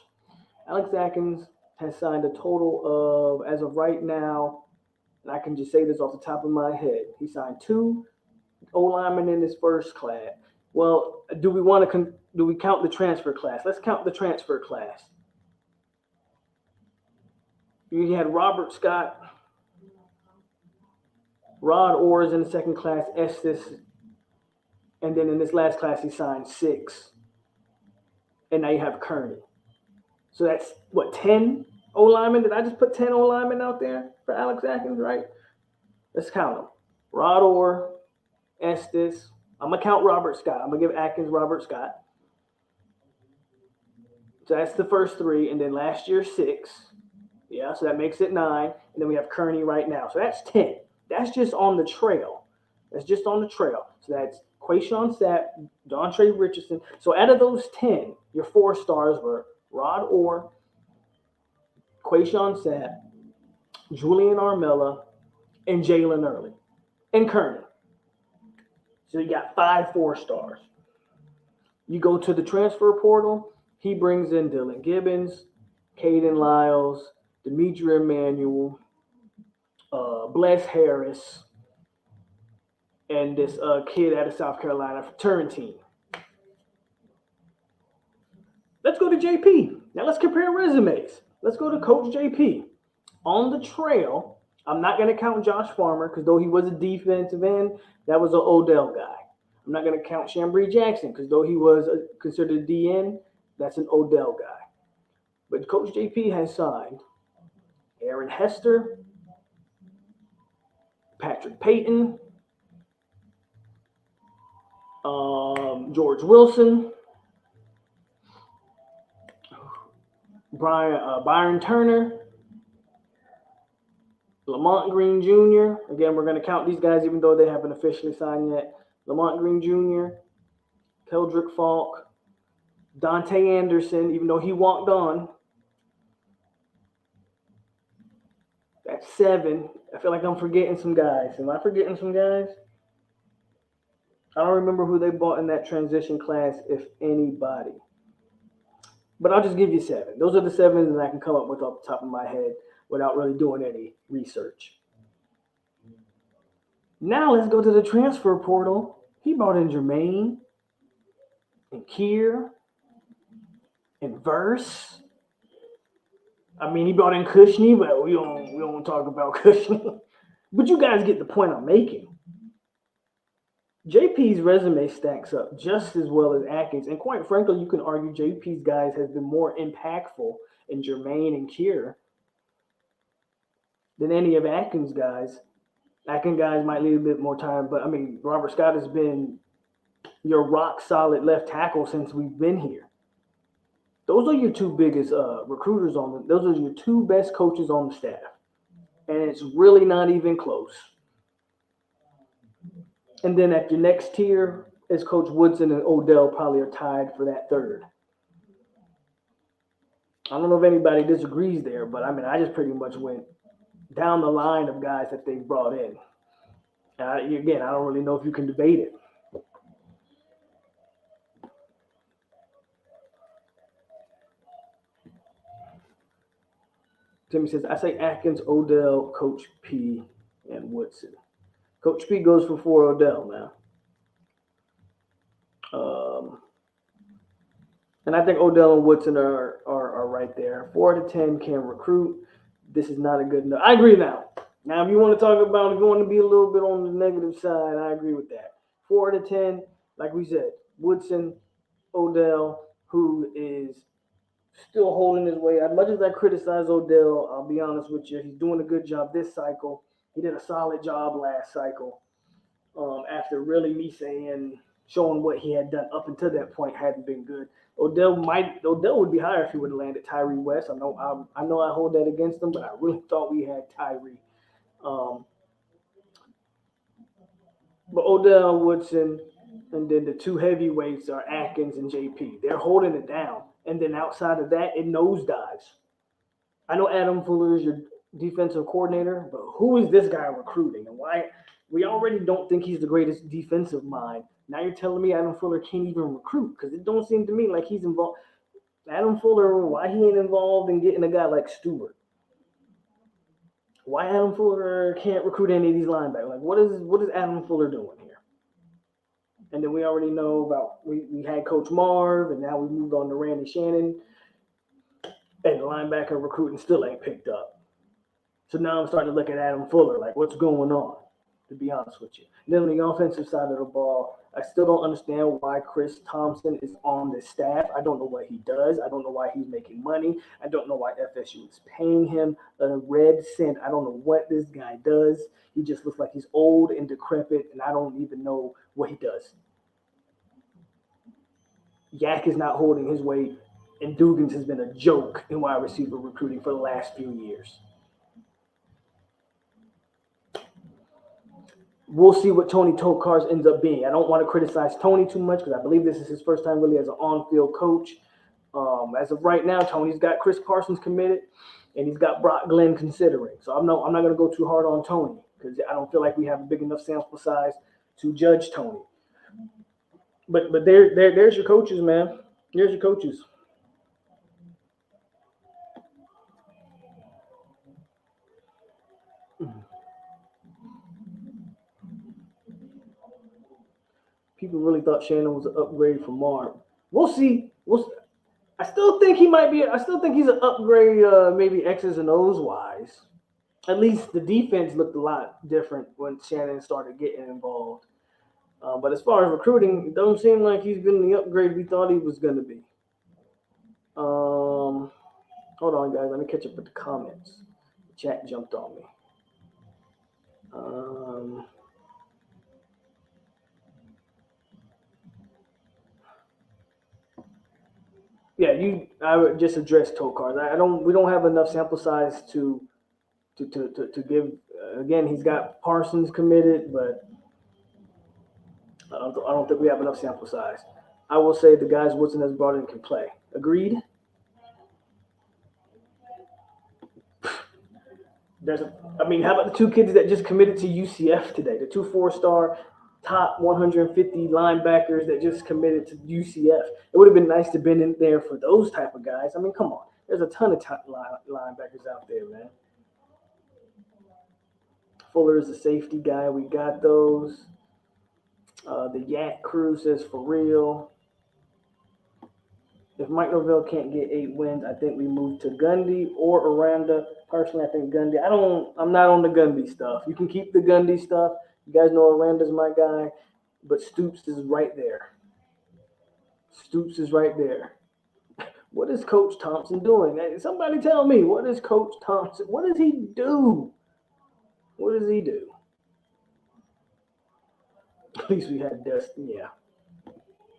Alex Atkins has signed a total of, as of right now, and I can just say this off the top of my head, he signed 2 O-linemen in his first class. Well, do we count the transfer class? Let's count the transfer class. You had Robert Scott, Rod Orrs in the second class, Estes, and then in this last class he signed 6. And now you have Kearney. So that's, 10 O-linemen? Did I just put 10 O-linemen out there for Alex Atkins, right? Let's count them. Rod Orr, Estes. I'm going to count Robert Scott. I'm going to give Atkins Robert Scott. So that's the first 3. And then last year, 6. Yeah, so that makes it 9. And then we have Kearney right now. So that's 10. That's just on the trail. So that's Quayshawn Sapp, Dontre Richardson. So out of those 10, your 4 stars were Rod Orr, Quayshawn Sapp, Julian Armella, and Jalen Early, and Kernan. So you got 5 4-stars. You go to the transfer portal, he brings in Dylan Gibbons, Caden Lyles, Demetri Emmanuel, Bless Harris, and this kid out of South Carolina, Turrentine. Let's go to JP. Now let's compare resumes. Let's go to Coach JP. On the trail, I'm not going to count Josh Farmer because though he was a defensive end, that was an Odell guy. I'm not going to count Chambry Jackson because though he was considered a DN, that's an Odell guy. But Coach JP has signed Aaron Hester, Patrick Payton, George Wilson, Byron Turner, Lamont Green Jr. Again, we're going to count these guys even though they haven't officially signed yet. Lamont Green Jr., Keldrick Faulk, Dante Anderson, even though he walked on. That's 7. I feel like I'm forgetting some guys. Am I forgetting some guys? I don't remember who they bought in that transition class, if anybody. But I'll just give you 7. Those are the 7 that I can come up with off the top of my head without really doing any research. Now let's go to the transfer portal. He brought in Jermaine and Kier and Verse. I mean, he brought in Cushney, but we don't talk about Cushney. But you guys get the point I'm making. JP's resume stacks up just as well as Atkins. And quite frankly, you can argue JP's guys has been more impactful in Jermaine and Kier than any of Atkins' guys. Atkins guys might need a bit more time, but I mean, Robert Scott has been your rock solid left tackle since we've been here. Those are your 2 biggest recruiters those are your 2 best coaches on the staff. And it's really not even close. And then at your next tier is Coach Woodson and Odell probably are tied for that 3rd. I don't know if anybody disagrees there, but I mean, I just pretty much went down the line of guys that they've brought in. Again, I don't really know if you can debate it. Timmy says, I say Atkins, Odell, Coach P, and Woodson. Coach P goes for 4 Odell now. And I think Odell and Woodson are right there. 4 out of 10 can recruit. This is not a good enough. I agree now. Now, if you want to talk about, if you want to be a little bit on the negative side, I agree with that. 4 out of 10, like we said, Woodson, Odell, who is still holding his way. As much as I criticize Odell, I'll be honest with you, he's doing a good job this cycle. He did a solid job last cycle. After really me showing what he had done up until that point hadn't been good. Odell would be higher if he would have landed Tyree West. I know I hold that against him, but I really thought we had Tyree. But Odell, Woodson, and then the 2 heavyweights are Atkins and JP. They're holding it down. And then outside of that, it nosedives. I know Adam Fuller is your defensive coordinator, but who is this guy recruiting? And why? We already don't think he's the greatest defensive mind. Now you're telling me Adam Fuller can't even recruit because it don't seem to me like he's involved. Adam Fuller, why he ain't involved in getting a guy like Stewart? Why Adam Fuller can't recruit any of these linebackers? Like, what is Adam Fuller doing here? And then we already know about we had Coach Marv, and now we moved on to Randy Shannon, and the linebacker recruiting still ain't picked up. So now I'm starting to look at Adam Fuller like, what's going on? To be honest with you. And then on the offensive side of the ball, I still don't understand why Chris Thompson is on the staff. I don't know what he does. I don't know why he's making money. I don't know why FSU is paying him a red cent. I don't know what this guy does. He just looks like he's old and decrepit, and I don't even know what he does. Yak is not holding his weight, and Dugans has been a joke in wide receiver recruiting for the last few years. we'll see what Tony Tokarz ends up being. I don't want to criticize Tony too much because I believe this is his first time really as an on-field coach. As of right now, Tony's got Chris Parsons committed, and he's got Brock Glenn considering. So I'm not going to go too hard on Tony because I don't feel like we have a big enough sample size to judge Tony. But there's your coaches, man. There's your coaches. People really thought Shannon was an upgrade from Mark. We'll see. I still think he might be. I still think he's an upgrade, maybe X's and O's wise. At least the defense looked a lot different when Shannon started getting involved. But as far as recruiting, it doesn't seem like he's been the upgrade we thought he was going to be. Hold on, guys. Let me catch up with the comments. The chat jumped on me. Yeah, I would just address Tokarz. We don't have enough sample size to give. Again, he's got Parsons committed, but I don't think we have enough sample size. I will say the guys Woodson has brought in can play. Agreed. How about the two kids that just committed to UCF today? The two 4-star top 150 linebackers that just committed to UCF. It would have been nice to have been in there for those type of guys. I mean, come on. There's a ton of top linebackers out there, man. Fuller is a safety guy. We got those. The Yak crew says for real. If Mike Norvell can't get 8 wins, I think we move to Gundy or Aranda. Personally, I think Gundy. I'm not on the Gundy stuff. You can keep the Gundy stuff. You guys know Aranda's my guy, but Stoops is right there. What is Coach Thompson doing? Hey, somebody tell me, what is Coach Thompson? What does he do? At least we had Dustin, yeah.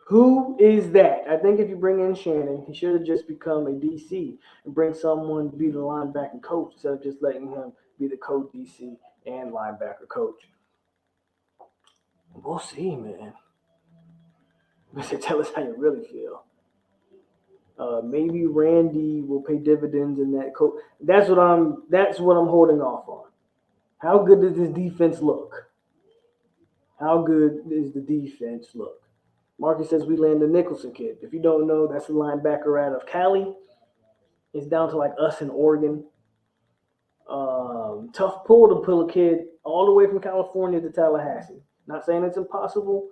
Who is that? I think if you bring in Shannon, he should have just become a DC and bring someone to be the linebacker coach instead of just letting him be the co-DC and linebacker coach. We'll see, man. Tell us how you really feel. Maybe Randy will pay dividends in that coach. That's what I'm holding off on. How good does this defense look? Marcus says we land the Nicholson kid. If you don't know, that's a linebacker out of Cali. It's down to like us in Oregon. Tough pull to pull a kid all the way from California to Tallahassee. Not saying it's impossible,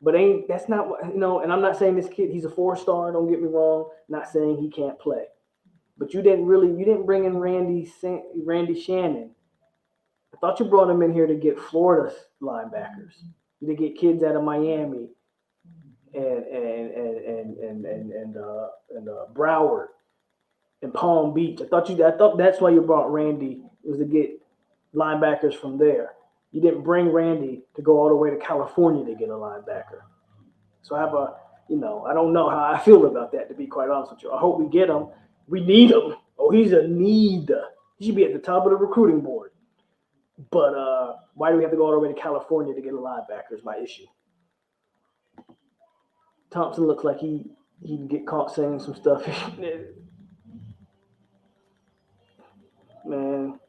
but that's not what, and I'm not saying this kid, he's a 4-star, don't get me wrong. Not saying he can't play. But you didn't bring in Randy Shannon. I thought you brought him in here to get Florida linebackers. To get kids out of Miami and Broward and Palm Beach. I thought that's why you brought Randy, was to get linebackers from there. You didn't bring Randy to go all the way to California to get a linebacker. So I don't know how I feel about that, to be quite honest with you. I hope we get him. We need him. Oh, he's a need. He should be at the top of the recruiting board. But why do we have to go all the way to California to get a linebacker is my issue. Thompson looks like he can get caught saying some stuff. Man.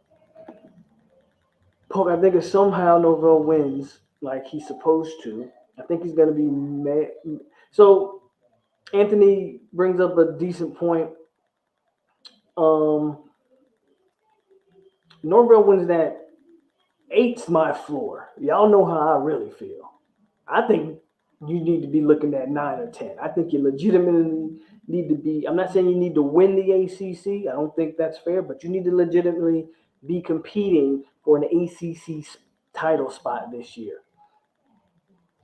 Polk, I think if somehow Norvell wins like he's supposed to, I think he's going to be mad. So Anthony brings up a decent point. Norvell wins that. 8's my floor. Y'all know how I really feel. I think you need to be looking at 9 or 10. I think you legitimately need to be. I'm not saying you need to win the ACC. I don't think that's fair, but you need to legitimately be competing for an ACC title spot this year.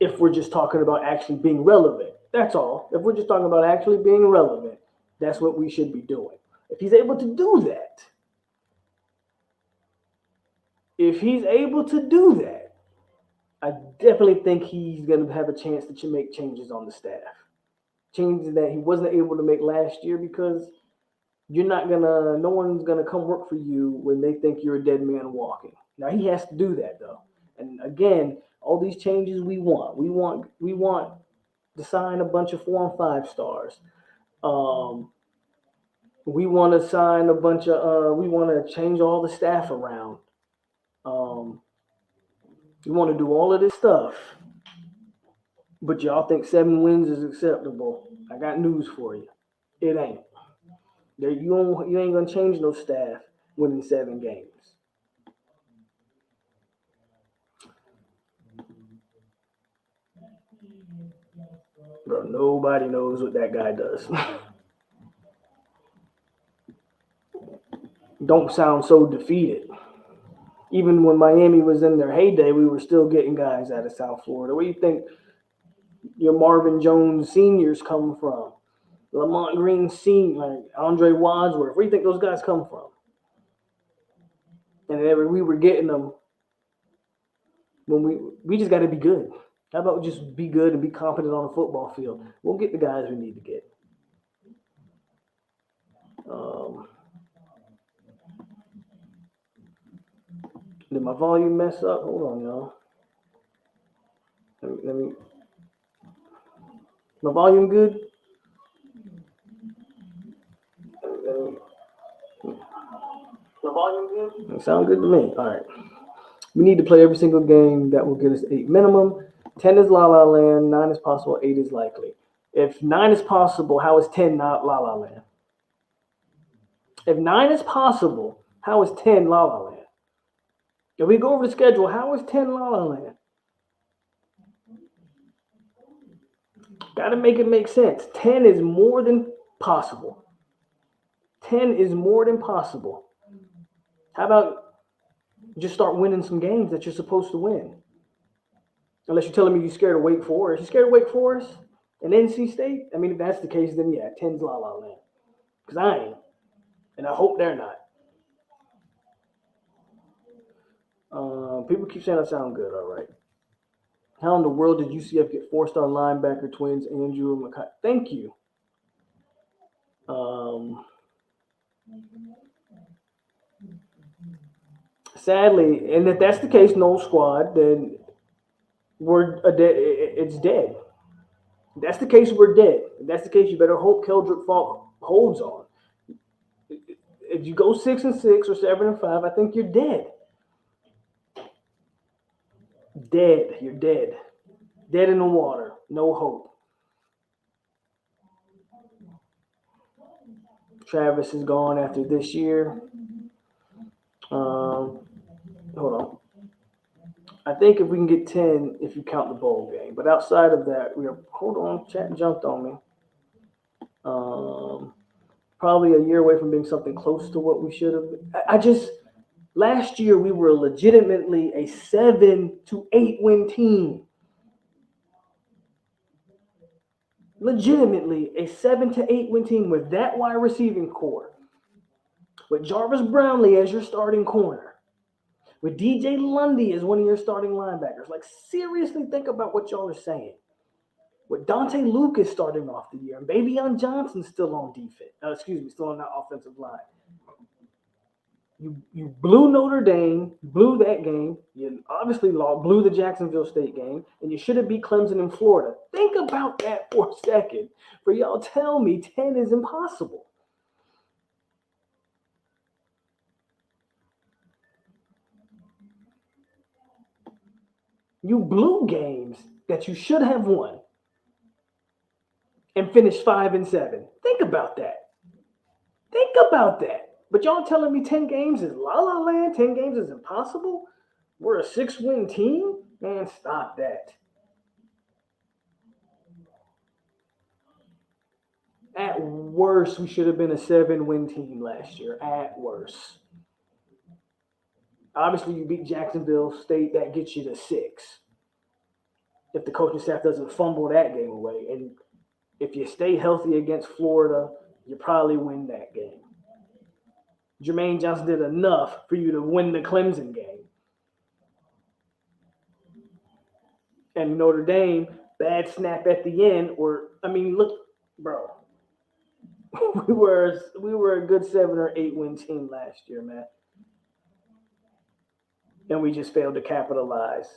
If we're just talking about actually being relevant, that's all. If we're just talking about actually being relevant, that's what we should be doing. If he's able to do that, I definitely think he's going to have a chance to make changes on the staff. Changes that he wasn't able to make last year because no one's going to come work for you when they think you're a dead man walking. Now he has to do that though. And again, all these changes we want to sign a bunch of 4 and 5 stars. We want to sign a bunch of. We want to change all the staff around. We want to do all of this stuff. But y'all think 7 wins is acceptable? I got news for you. It ain't. You ain't gonna change no staff winning 7 games. Bro, nobody knows what that guy does. Don't sound so defeated. Even when Miami was in their heyday, we were still getting guys out of South Florida. Where do you think your Marvin Jones seniors come from? Lamont Green Senior, like Andre Wadsworth. Where do you think those guys come from? And we were getting them when we just got to be good. How about just be good and be competent on the football field? We'll get the guys we need to get. Did my volume mess up? Hold on, y'all. Let me. My volume good? My volume good? It sound good to me. All right. We need to play every single game that will get us 8 minimum. 10 is La La Land. 9 is possible. 8 is likely. If 9 is possible, how is 10 not La La Land? If 9 is possible, how is 10 La La Land? If we go over the schedule, how is 10 La La Land? Got to make it make sense. 10 is more than possible. 10 is more than possible. How about just start winning some games that you're supposed to win? Unless you're telling me you're scared of Wake Forest. You scared of Wake Forest and NC State? I mean, if that's the case, then yeah, 10's La La Land. Because I ain't. And I hope they're not. People keep saying I sound good. All right. How in the world did UCF get 4-star linebacker twins Andrew and McCall? Thank you. Sadly, and if that's the case, no squad, then it's dead. If that's the case, we're dead. If that's the case, you better hope Keldrick Faulk holds on. If you go 6-6 or 7-5, I think you're dead. Dead. You're dead. Dead in the water. No hope. Travis is gone after this year. Hold on. I think if we can get 10, if you count the bowl game. But outside of that, hold on, chat jumped on me. Probably a year away from being something close to what we should have. Last year we were legitimately a 7 to 8 win team. Legitimately a 7 to 8 win team with that wide receiving core. With Jarvis Brownlee as your starting corner. With DJ Lundy as one of your starting linebackers. Like, seriously think about what y'all are saying. With Dante Lucas starting off the year and Bavion Johnson still on defense. Still on that offensive line. You blew Notre Dame, blew that game. You obviously blew the Jacksonville State game, and you should have beat Clemson in Florida. Think about that for a second. For y'all tell me 10 is impossible. You blew games that you should have won and finished 5-7. Think about that. Think about that. But y'all telling me 10 games is La La Land? 10 games is impossible? We're a 6-win team? Man, stop that. At worst, we should have been a 7-win team last year. At worst. Obviously, you beat Jacksonville State. That gets you to 6. If the coaching staff doesn't fumble that game away. And if you stay healthy against Florida, you probably win that game. Jermaine Johnson did enough for you to win the Clemson game. And Notre Dame, bad snap at the end. Look, bro. We were a good 7 or 8 win team last year, man. and we just failed to capitalize.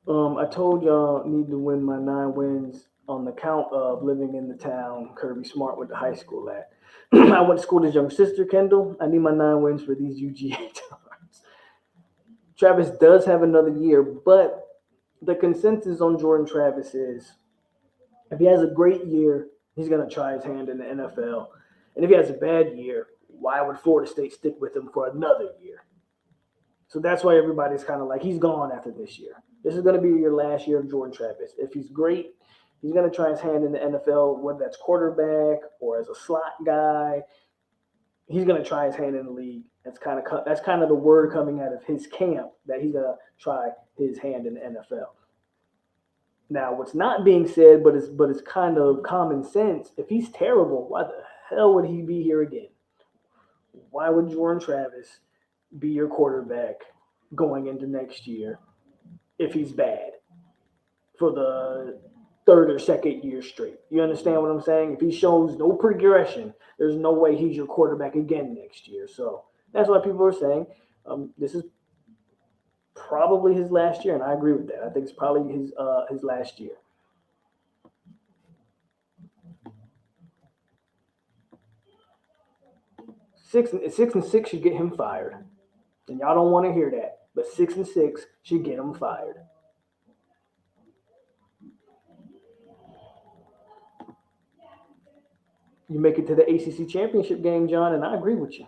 I told y'all need to win my 9 wins on the count of living in the town Kirby Smart went to high school at. I went to school with his younger sister, Kendall. I need my 9 wins for these UGA times. Travis does have another year, but the consensus on Jordan Travis is if he has a great year, he's going to try his hand in the NFL. And if he has a bad year, why would Florida State stick with him for another year? So that's why everybody's kind of like, he's gone after this year. This is going to be your last year of Jordan Travis. If he's great, he's going to try his hand in the NFL, whether that's quarterback or as a slot guy. He's going to try his hand in the league. That's kind of the word coming out of his camp, that he's going to try his hand in the NFL. Now, what's not being said, but it's kind of common sense. If he's terrible, why the hell would he be here again? Why would Jordan Travis be your quarterback going into next year if he's bad for the third or second year straight? You understand what I'm saying? If he shows no progression, there's no way he's your quarterback again next year. So that's why people are saying this is probably his last year, and I agree with that. I think it's probably his last year. Six and six should get him fired. And y'all don't want to hear that, but 6-6 should get him fired. You make it to the ACC championship game, John, and I agree with you.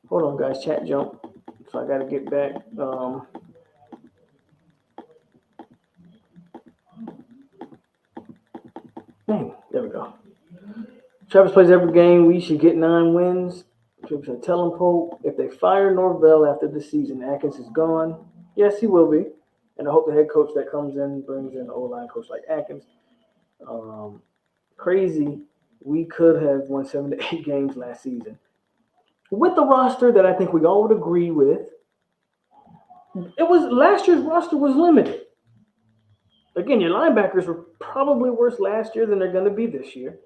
Hold on, guys. Chat jump. So I got to get back. There we go. Travis plays every game. We should get 9 wins. Travis said, tell him, Polk, if they fire Norvell after the season, Atkins is gone. Yes, he will be. And I hope the head coach that comes in brings in an O-line coach like Atkins. Crazy. We could have won 7 to 8 games last season. With the roster that I think we all would agree with, last year's roster was limited. Again, your linebackers were probably worse last year than they're going to be this year.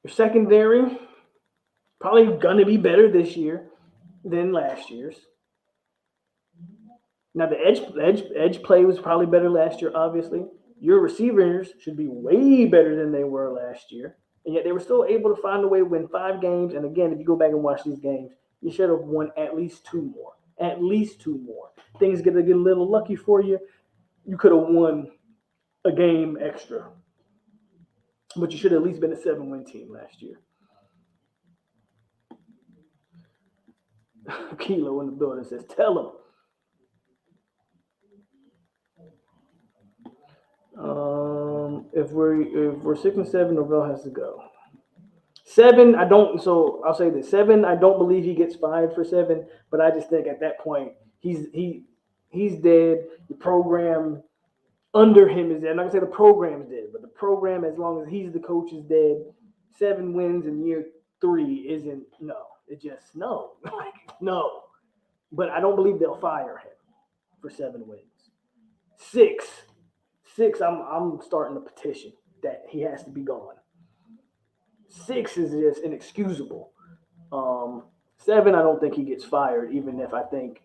Your secondary probably going to be better this year than last year's. Now, the edge play was probably better last year, obviously. Your receivers should be way better than they were last year. And yet they were still able to find a way to win 5 games. And again, if you go back and watch these games, you should have won at least 2 more. At least 2 more. Things get a little lucky for you. You could have won a game extra. But you should have at least been a 7-win team last year. Kilo in the building says, tell him. If we're 6-7, Norvell has to go. 7, I don't. So I'll say this: 7, I don't believe he gets fired for 7. But I just think at that point he's dead. The program under him is dead. I'm not gonna say the program is dead, but the program, as long as he's the coach, is dead. 7 wins in year 3 isn't no. It just no, no. But I don't believe they'll fire him for 7 wins. 6, I'm starting a petition that he has to be gone. 6 is just inexcusable. 7, I don't think he gets fired, even if I think,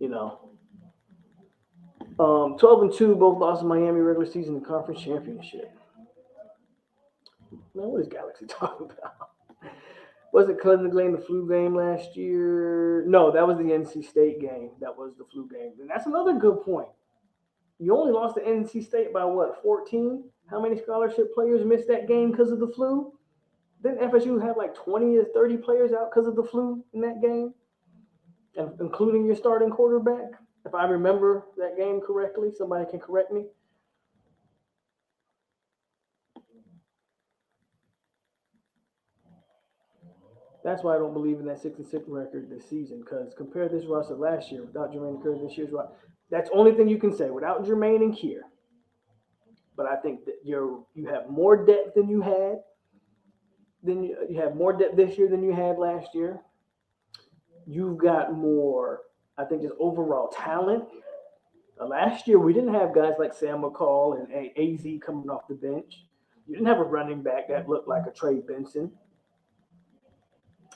12-2, both lost in Miami regular season and conference championship. Man, what is Galaxy talking about? Was it Keldrick the flu game last year? No, that was the NC State game. That was the flu game. And that's another good point. You only lost to NC State by what, 14? How many scholarship players missed that game because of the flu? Didn't FSU have like 20 or 30 players out because of the flu in that game? And including your starting quarterback? If I remember that game correctly, somebody can correct me. That's why I don't believe in that 6-6 record this season, because compare this roster last year without Jermaine and Kier, this year's roster. That's the only thing you can say without Jermaine and Kier. But I think that you have more depth than you had. Then you have more depth this year than you had last year. You've got more, I think, just overall talent. Last year, we didn't have guys like Sam McCall and AZ coming off the bench. You didn't have a running back that looked like a Trey Benson.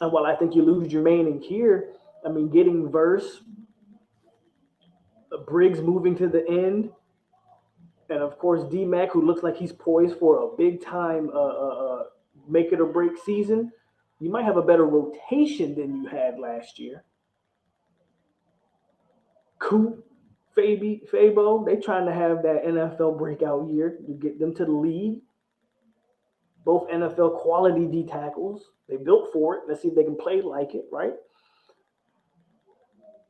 And while I think you lose Jermaine and Kier, I mean, getting Verse, Briggs moving to the end, and of course D-Mac, who looks like he's poised for a big-time make it or break season, you might have a better rotation than you had last year. Coop, Fabo, they trying to have that NFL breakout year to get them to the league. Both NFL quality D tackles. They built for it. Let's see if they can play like it, right?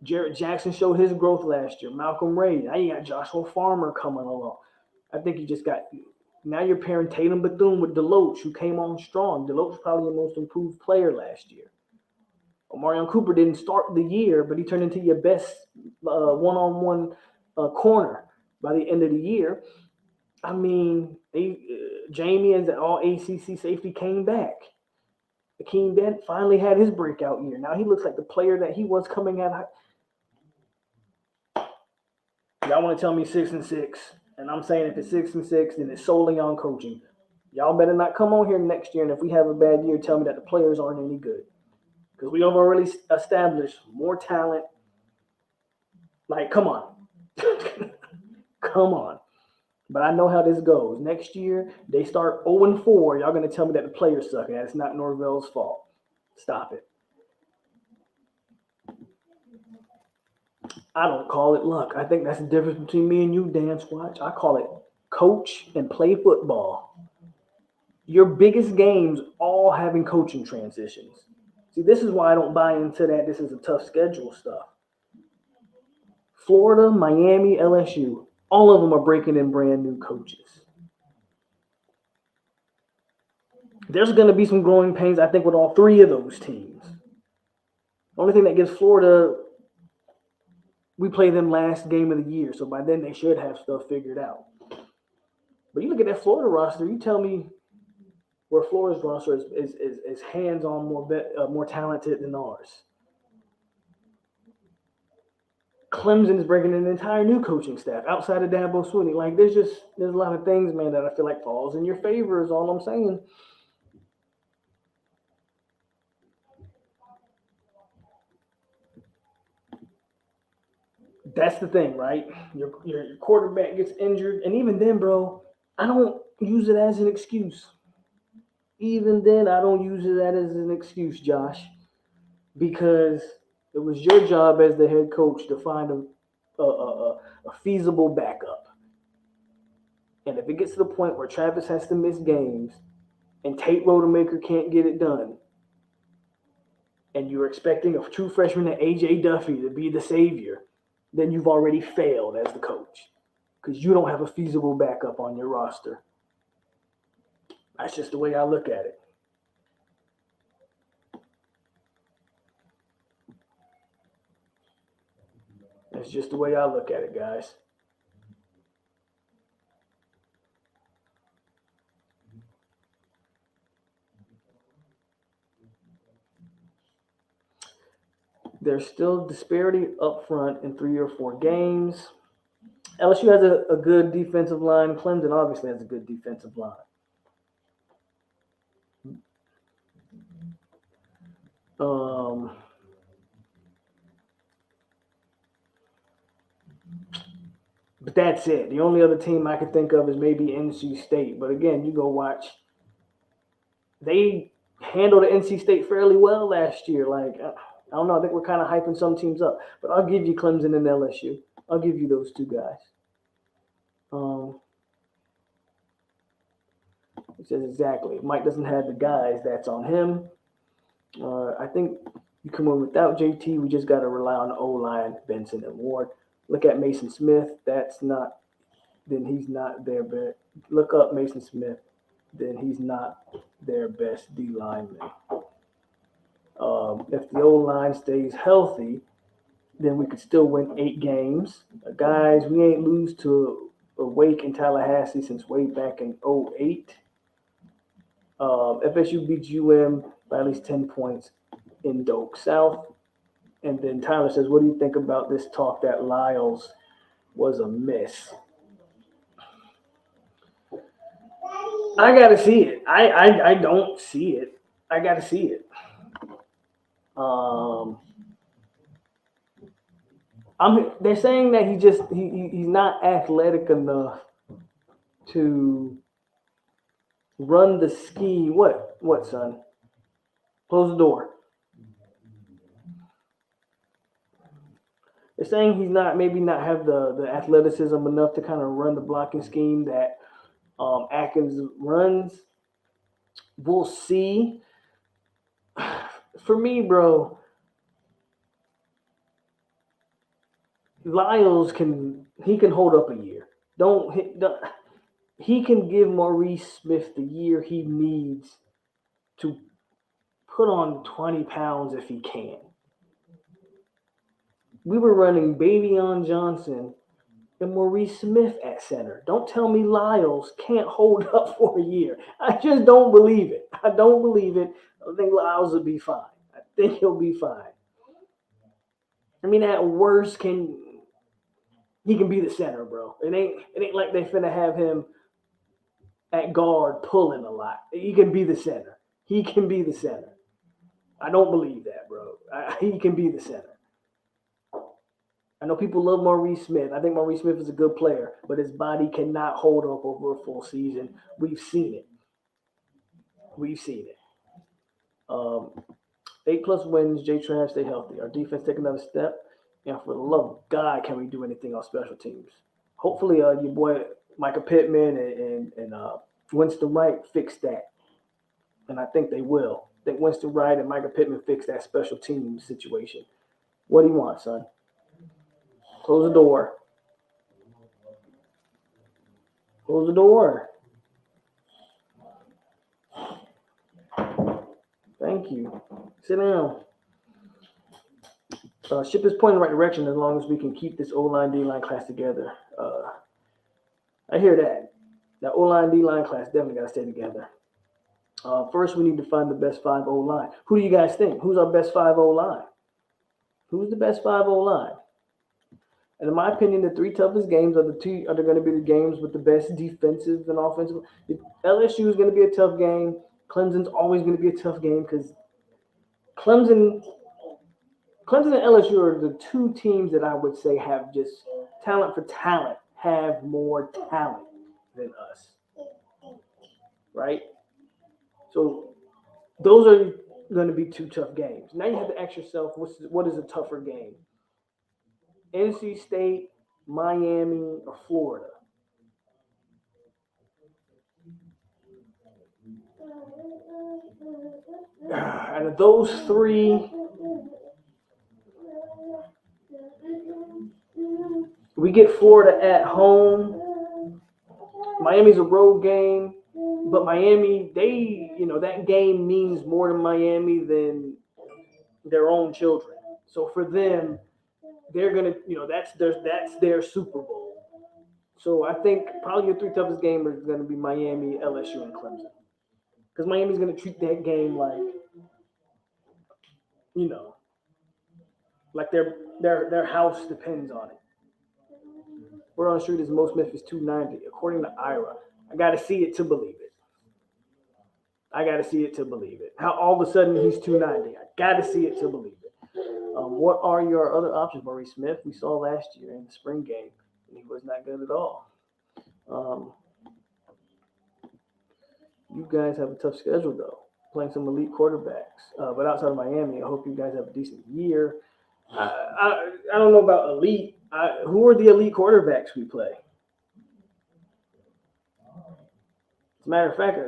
Jarrett Jackson showed his growth last year. Malcolm Ray. Now you got Joshua Farmer coming along. I think you just got – now you're pairing Tatum Bethune with Deloach, who came on strong. Deloach was probably the most improved player last year. Omarion Cooper didn't start the year, but he turned into your best one-on-one corner by the end of the year. I mean, Jamie as an all-ACC safety came back. Akeem Dent finally had his breakout year. Now he looks like the player that he was coming at. Y'all want to tell me 6-6, and I'm saying if it's 6-6, then it's solely on coaching. Y'all better not come on here next year, and if we have a bad year, tell me that the players aren't any good. Because we have already established more talent. Like, come on. Come on. But I know how this goes. Next year, they start 0-4. Y'all going to tell me that the players suck, and it's not Norvell's fault. Stop it. I don't call it luck. I think that's the difference between me and you, Dan Swatch. I call it coach and play football. Your biggest games all having coaching transitions. See, this is why I don't buy into that. This is a tough schedule stuff. Florida, Miami, LSU. All of them are breaking in brand new coaches. There's going to be some growing pains, I think, with all three of those teams. The only thing that gives Florida, we play them last game of the year, so by then they should have stuff figured out. But you look at that Florida roster, you tell me where Florida's roster is hands-on, more talented than ours. Clemson is bringing in an entire new coaching staff outside of Dabo Swinney. Like, there's a lot of things, man, that I feel like falls in your favor is all I'm saying. That's the thing, right? Your quarterback gets injured, and even then, bro, I don't use it as an excuse. Even then, I don't use that as an excuse, Josh, because it was your job as the head coach to find a feasible backup. And if it gets to the point where Travis has to miss games and Tate Rodemaker can't get it done, and you're expecting a true freshman at A.J. Duffy to be the savior, then you've already failed as the coach because you don't have a feasible backup on your roster. That's just the way I look at it. That's just the way I look at it, guys. There's still disparity up front in 3 or 4 games. LSU has a good defensive line. Clemson obviously has a good defensive line. But that's it. The only other team I can think of is maybe NC State. But again, you go watch. They handled NC State fairly well last year. Like, I don't know. I think we're kind of hyping some teams up. But I'll give you Clemson and LSU. I'll give you those two guys. It says exactly. If Mike doesn't have the guys, that's on him. I think you come in without JT. We just got to rely on the O-line, Benson and Ward. Look at Mason Smith. Then he's not their best. Look up Mason Smith. Then he's not their best D lineman. If the O-line stays healthy, then we could still win 8 games. Guys, we ain't lose to a Wake in Tallahassee since way back in 2008. FSU beats UM by at least 10 points in Doak South. And then Tyler says, what do you think about this talk that Lyles was a miss? I got to see it. I don't see it. I got to see it. They're saying that he's not athletic enough to run the scheme. What, son? Close the door. They're saying he's maybe not have the athleticism enough to kind of run the blocking scheme that Atkins runs. We'll see. For me, bro, Lyles can hold up a year. He can give Maurice Smith the year he needs to put on 20 pounds if he can. We were running Bavion Johnson and Maurice Smith at center. Don't tell me Lyles can't hold up for a year. I just don't believe it. I don't believe it. I think Lyles will be fine. I think he'll be fine. I mean, at worst, he can be the center, bro. It ain't like they finna have him at guard pulling a lot. He can be the center. He can be the center. I don't believe that, bro. He can be the center. I know people love Maurice Smith. I think Maurice Smith is a good player, but his body cannot hold up over a full season. We've seen it. 8+ wins. J-Trav, stay healthy. Our defense take another step. And for the love of God, can we do anything on special teams? Hopefully, your boy Micah Pittman and Winston Wright fix that. And I think they will. I think Winston Wright and Micah Pittman fix that special team situation. What do you want, son? Close the door. Close the door. Thank you. Sit down. Ship is pointing in the right direction as long as we can keep this O-line, D-line class together. I hear that. That O-line, D-line class definitely got to stay together. First, we need to find the best 5 O-line. Who do you guys think? Who's our best 5 O-line? Who's the best 5 O-line? And in my opinion, the 3 toughest games are going to be the games with the best defensive and offensive. LSU is going to be a tough game. Clemson's always going to be a tough game because Clemson and LSU are the 2 teams that I would say have just talent for talent, have more talent than us. Right? So those are going to be 2 tough games. Now you have to ask yourself, what is a tougher game? NC State, Miami, or Florida? Out of those 3, we get Florida at home. Miami's a road game, but Miami, that game means more to Miami than their own children. So for them, they're gonna, that's their Super Bowl. So I think probably your 3 toughest games are gonna be Miami, LSU, and Clemson, because Miami's gonna treat that game like, like their house depends on it. Word on the street is most Memphis 290, according to Ira. I got to see it to believe it. How all of a sudden he's 290? I got to see it to believe it. What are your other options, Maurice Smith? We saw last year in the spring game, and he was not good at all. You guys have a tough schedule, though, playing some elite quarterbacks. But outside of Miami, I hope you guys have a decent year. I don't know about elite. Who are the elite quarterbacks we play? As a matter of fact,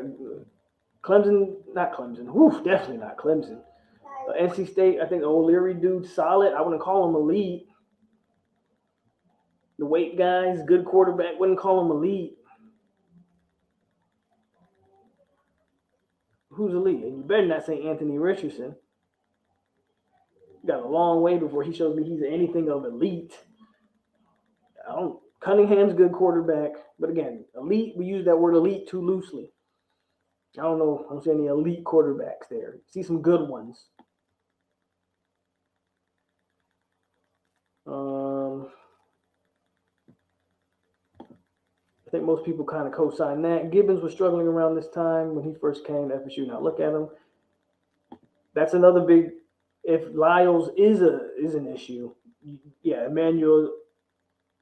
not Clemson. Definitely not Clemson. NC State, I think the O'Leary dude's solid. I wouldn't call him elite. The Wake guys, good quarterback, wouldn't call him elite. Who's elite? And you better not say Anthony Richardson. Got a long way before he shows me he's anything of elite. Cunningham's a good quarterback, but again, elite, we use that word elite too loosely. I don't know. I don't see any elite quarterbacks there. See some good ones. I think most people kind of co-sign that. Gibbons was struggling around this time when he first came to FSU. Now look at him. That's another big. If Lyles is an issue, yeah, Emmanuel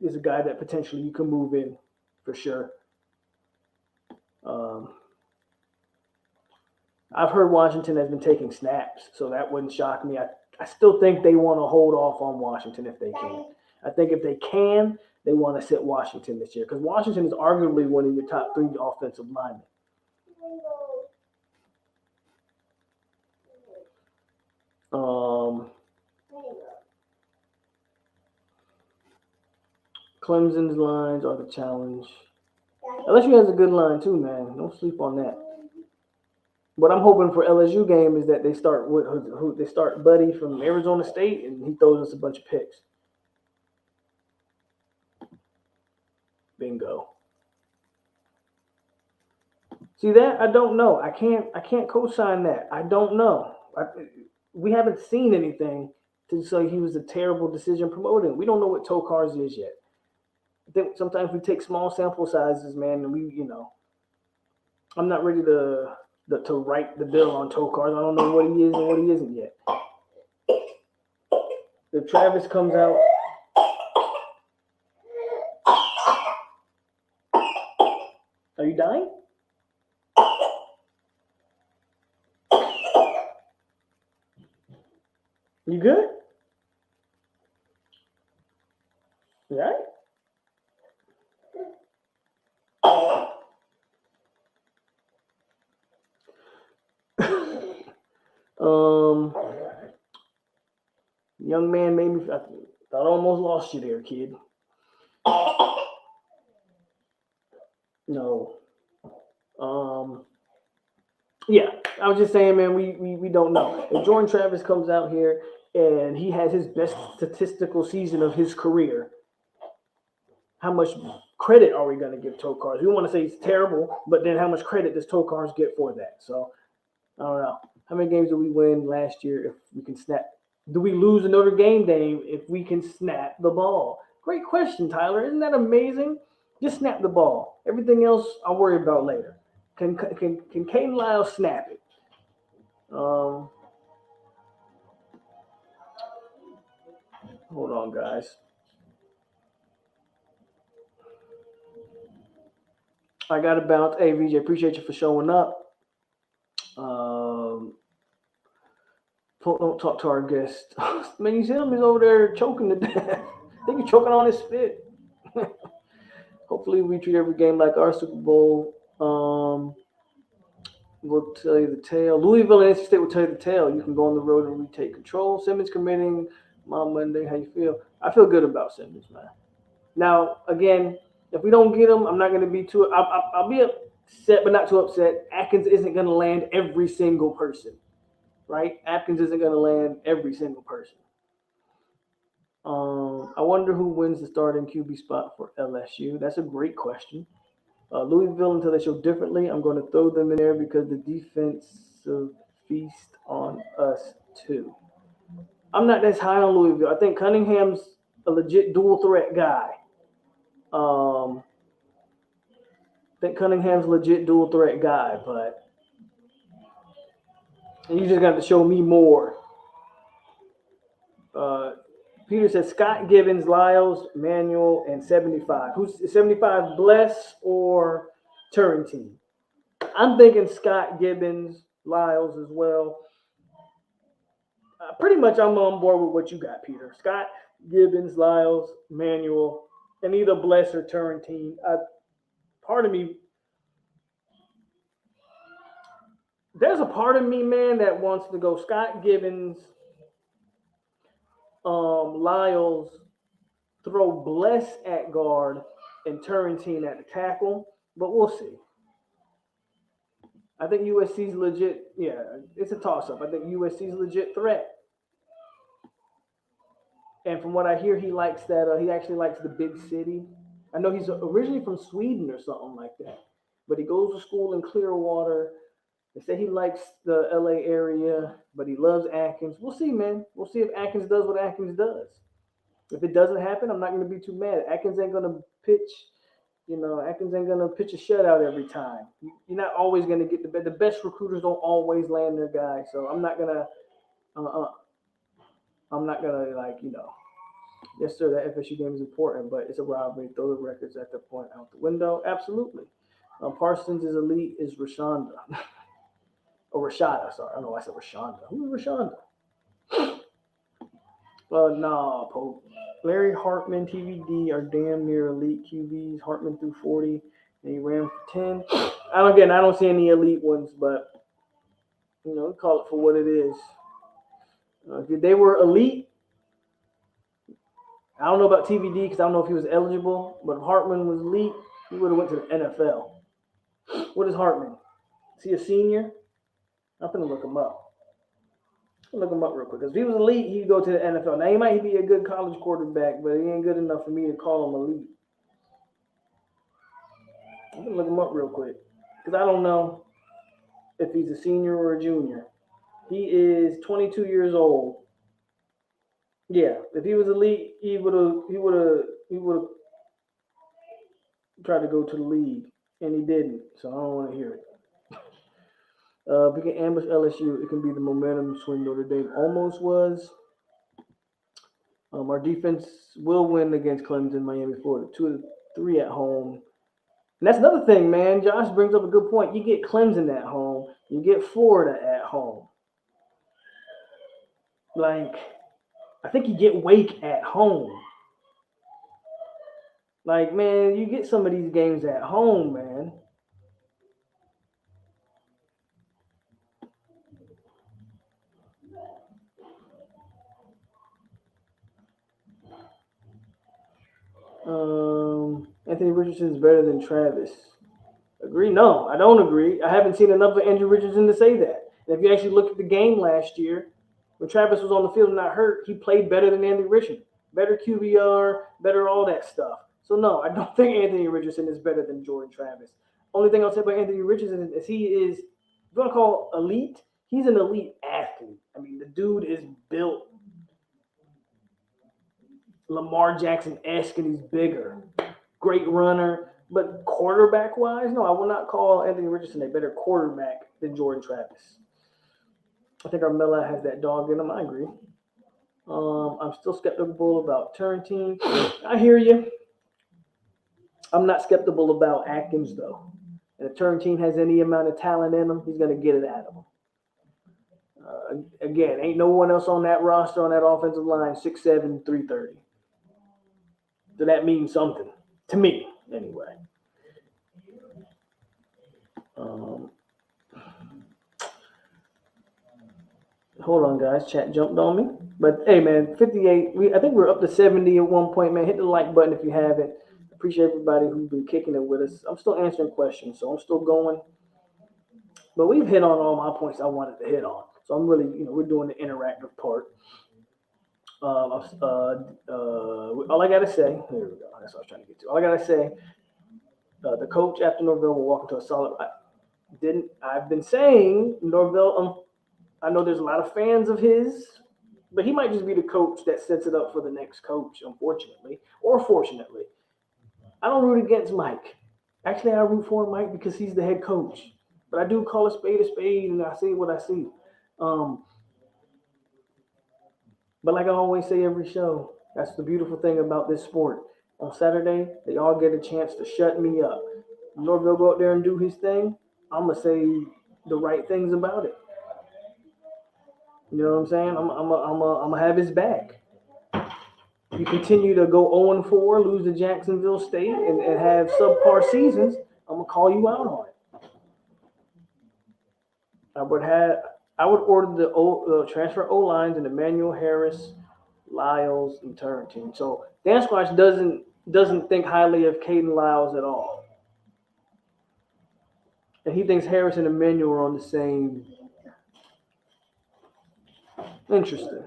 is a guy that potentially you can move in for sure. I've heard Washington has been taking snaps, so that wouldn't shock me. I still think they want to hold off on Washington if they can. I think if they can, they want to sit Washington this year because Washington is arguably one of your top 3 offensive linemen. Clemson's lines are the challenge. LSU has a good line too, man. Don't sleep on that. What I'm hoping for LSU game is that they start with they start Buddy from Arizona State and he throws us a bunch of picks. Bingo. See that? I don't know. I can't co-sign that. I don't know. We haven't seen anything to say he was a terrible decision promoting. We don't know what Tokar's is yet. I think sometimes we take small sample sizes, man, and we, I'm not ready to write the bill on Tokars. I don't know what he is and what he isn't yet. If Travis comes out, are you dying? You good? You all right? Young man made me. I thought I almost lost you there, kid. No. Yeah, I was just saying, man. We don't know if Jordan Travis comes out here and he has his best statistical season of his career. How much credit are we going to give Tokars? We want to say he's terrible, but then how much credit does Tokars get for that? So I don't know. How many games did we win last year if we can snap? Do we lose a Notre Dame game if we can snap the ball? Great question, Tyler. Isn't that amazing? Just snap the ball. Everything else I'll worry about later. Can Caden Lyles snap it? Hold on, guys. I got to bounce. Hey, VJ, appreciate you for showing up. Don't talk to our guest. Man, you see him? He's over there choking to death. I think he's choking on his spit. Hopefully, we treat every game like our Super Bowl. We'll tell you the tale. Louisville and NC State will tell you the tale. You can go on the road and retake control. Simmons committing on Monday. How you feel? I feel good about Simmons, man. Now, again, if we don't get him, I'm not going to be too. I'll be upset, but not too upset. Atkins isn't going to land every single person. Right? Atkins isn't going to land every single person. I wonder who wins the starting QB spot for LSU. That's a great question. Louisville, until they show differently, I'm going to throw them in there because the defensive feast on us too. I'm not as high on Louisville. I think Cunningham's a legit dual threat guy. But you just got to show me more. Peter says Scott Gibbons, Lyles, Manuel, and 75. Who's 75? Bless or Turrentine? I'm thinking Scott Gibbons, Lyles as well. Pretty much I'm on board with what you got, Peter. Scott Gibbons, Lyles, Manuel, and either Bless or Turrentine. Part of me, there's a part of me, man, that wants to go Scott Gibbons, Lyles, throw Bless at guard, and Turrentine at the tackle, but we'll see. I think USC's legit. Yeah, it's a toss-up. I think USC's a legit threat. And from what I hear, he likes that. He actually likes the big city. I know he's originally from Sweden or something like that, but he goes to school in Clearwater. They say he likes the LA area, but he loves Atkins. We'll see, man. We'll see if Atkins does what Atkins does. If it doesn't happen, I'm not going to be too mad. Atkins ain't going to pitch. Atkins ain't going to pitch a shutout every time. You're not always going to get the best recruiters don't always land their guy. So I'm not going to, yes, sir, that FSU game is important, but it's a robbery. Throw the records at the point out the window. Absolutely. Parsons is elite is Rashonda. Or Rashada, sorry. I don't know why I said Rashonda. Who is Rashonda? Nah, Pope. Larry Hartman, TVD are damn near elite QBs. Hartman threw 40, and he ran for 10. I don't see any elite ones, but, we call it for what it is. If they were elite, I don't know about TVD because I don't know if he was eligible, but if Hartman was elite, he would have went to the NFL. What is Hartman? Is he a senior? I'm going to look him up. Look him up real quick. Because if he was elite, he'd go to the NFL. Now, he might be a good college quarterback, but he ain't good enough for me to call him elite. I'm going to look him up real quick. Because I don't know if he's a senior or a junior. He is 22 years old. Yeah, if he was elite, he would have tried to go to the league, and he didn't. So I don't want to hear it. If we can ambush LSU, it can be the momentum swing Notre Dame almost was. Our defense will win against Clemson, Miami, Florida. 2 of 3 at home. And that's another thing, man. Josh brings up a good point. You get Clemson at home. You get Florida at home. Like, I think you get Wake at home. Like, man, you get some of these games at home, man. Anthony Richardson is better than Travis. Agree? No, I don't agree. I haven't seen enough of Andrew Richardson to say that. And if you actually look at the game last year, when Travis was on the field and not hurt, he played better than Anthony Richardson. Better QBR, better all that stuff. So, no, I don't think Anthony Richardson is better than Jordan Travis. Only thing I'll say about Anthony Richardson is he is, if you want to call elite, he's an elite athlete. I mean, the dude is built Lamar Jackson-esque, and he's bigger. Great runner. But quarterback-wise, no, I will not call Anthony Richardson a better quarterback than Jordan Travis. I think Armella has that dog in him. I agree. I'm still skeptical about Turrentine. I hear you. I'm not skeptical about Atkins, though. And if Turrentine has any amount of talent in him, he's going to get it out of him. Again, ain't no one else on that roster, on that offensive line, 6'7", 330. So that means something. To me, anyway. Hold on, guys. Chat jumped on me. But, hey, man, 58. I think we're up to 70 at one point, man. Hit the like button if you haven't. Appreciate everybody who's been kicking it with us. I'm still answering questions, so I'm still going. But we've hit on all my points I wanted to hit on. So I'm really, we're doing the interactive part. All I got to say, here we go. That's what I was trying to get to. All I got to say, the coach after Norvell will walk into a solid. I've been saying Norvell, I know there's a lot of fans of his, but he might just be the coach that sets it up for the next coach, unfortunately, or fortunately. I don't root against Mike. Actually, I root for Mike because he's the head coach. But I do call a spade, and I see what I see. But like I always say every show, that's the beautiful thing about this sport. On Saturday, they all get a chance to shut me up. Norvell go out there and do his thing, I'm going to say the right things about it. You know what I'm saying? I'm going to have his back. You continue to go 0-4, lose to Jacksonville State, and have subpar seasons, I'm going to call you out on it. I would order the transfer O-lines and Emmanuel Harris, Lyles, and Turrentine. So Dan Squatch doesn't think highly of Caden Lyles at all. And he thinks Harris and Emmanuel are on the same. Interesting.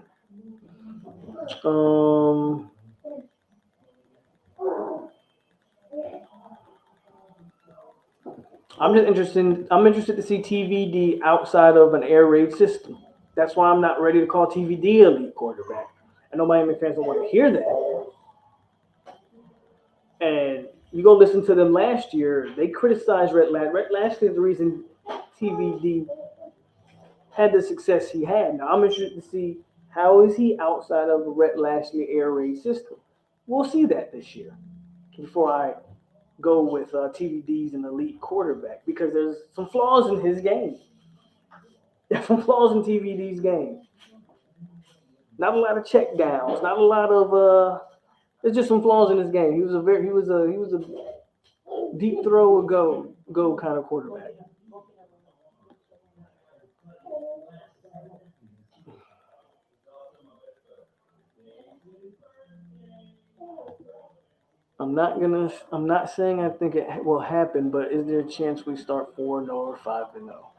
I'm interested to see TVD outside of an air raid system. That's why I'm not ready to call TVD a lead quarterback. I know Miami fans don't want to hear that. And you go listen to them last year. They criticized Rhett Lashley is the reason TVD had the success he had. Now I'm interested to see how is he outside of the Rhett Lashley air raid system. We'll see that this year before I go with TVD's an elite quarterback because there's some flaws in his game. There's some flaws in TVD's game. Not a lot of check downs. Not a lot of. There's just some flaws in his game. He was a deep throw go kind of quarterback. I'm not saying I think it will happen, but is there a chance we start 4-0 or 5-0?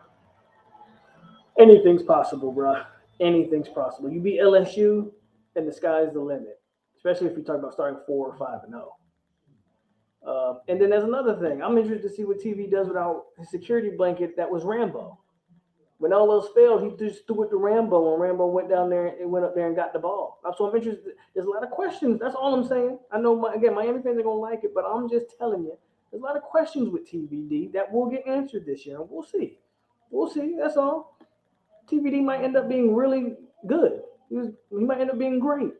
Anything's possible, bro. Anything's possible. You beat LSU, and the sky's the limit. Especially if you talk about starting 4 or 5-0. And then there's another thing. I'm interested to see what TV does without his security blanket that was Rambo. When all else failed, he just threw it to Rambo, and Rambo went down there and went up there and got the ball. So I'm interested. There's a lot of questions. That's all I'm saying. I know, Miami fans are going to like it, but I'm just telling you. There's a lot of questions with TVD that will get answered this year, and we'll see. We'll see. That's all. TVD might end up being really good. He might end up being great.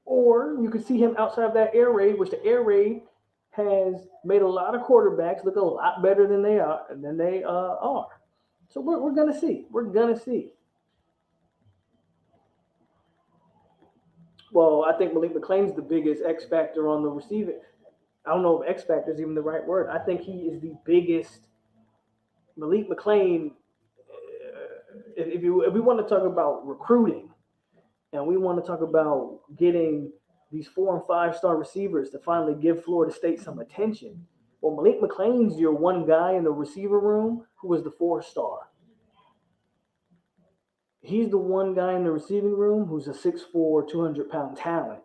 Or you could see him outside of that air raid, which the air raid has made a lot of quarterbacks look a lot better than they are. So we're gonna see. We're gonna see. Well, I think Malik McClain's the biggest X factor on the receiving. I don't know if X factor is even the right word. I think he is the biggest. Malik McClain. If we want to talk about recruiting, and we want to talk about getting these 4- and 5-star receivers to finally give Florida State some attention. Well, Malik McClain's your one guy in the receiver room who was the 4-star. He's the one guy in the receiving room who's a 6'4", 200-pound talent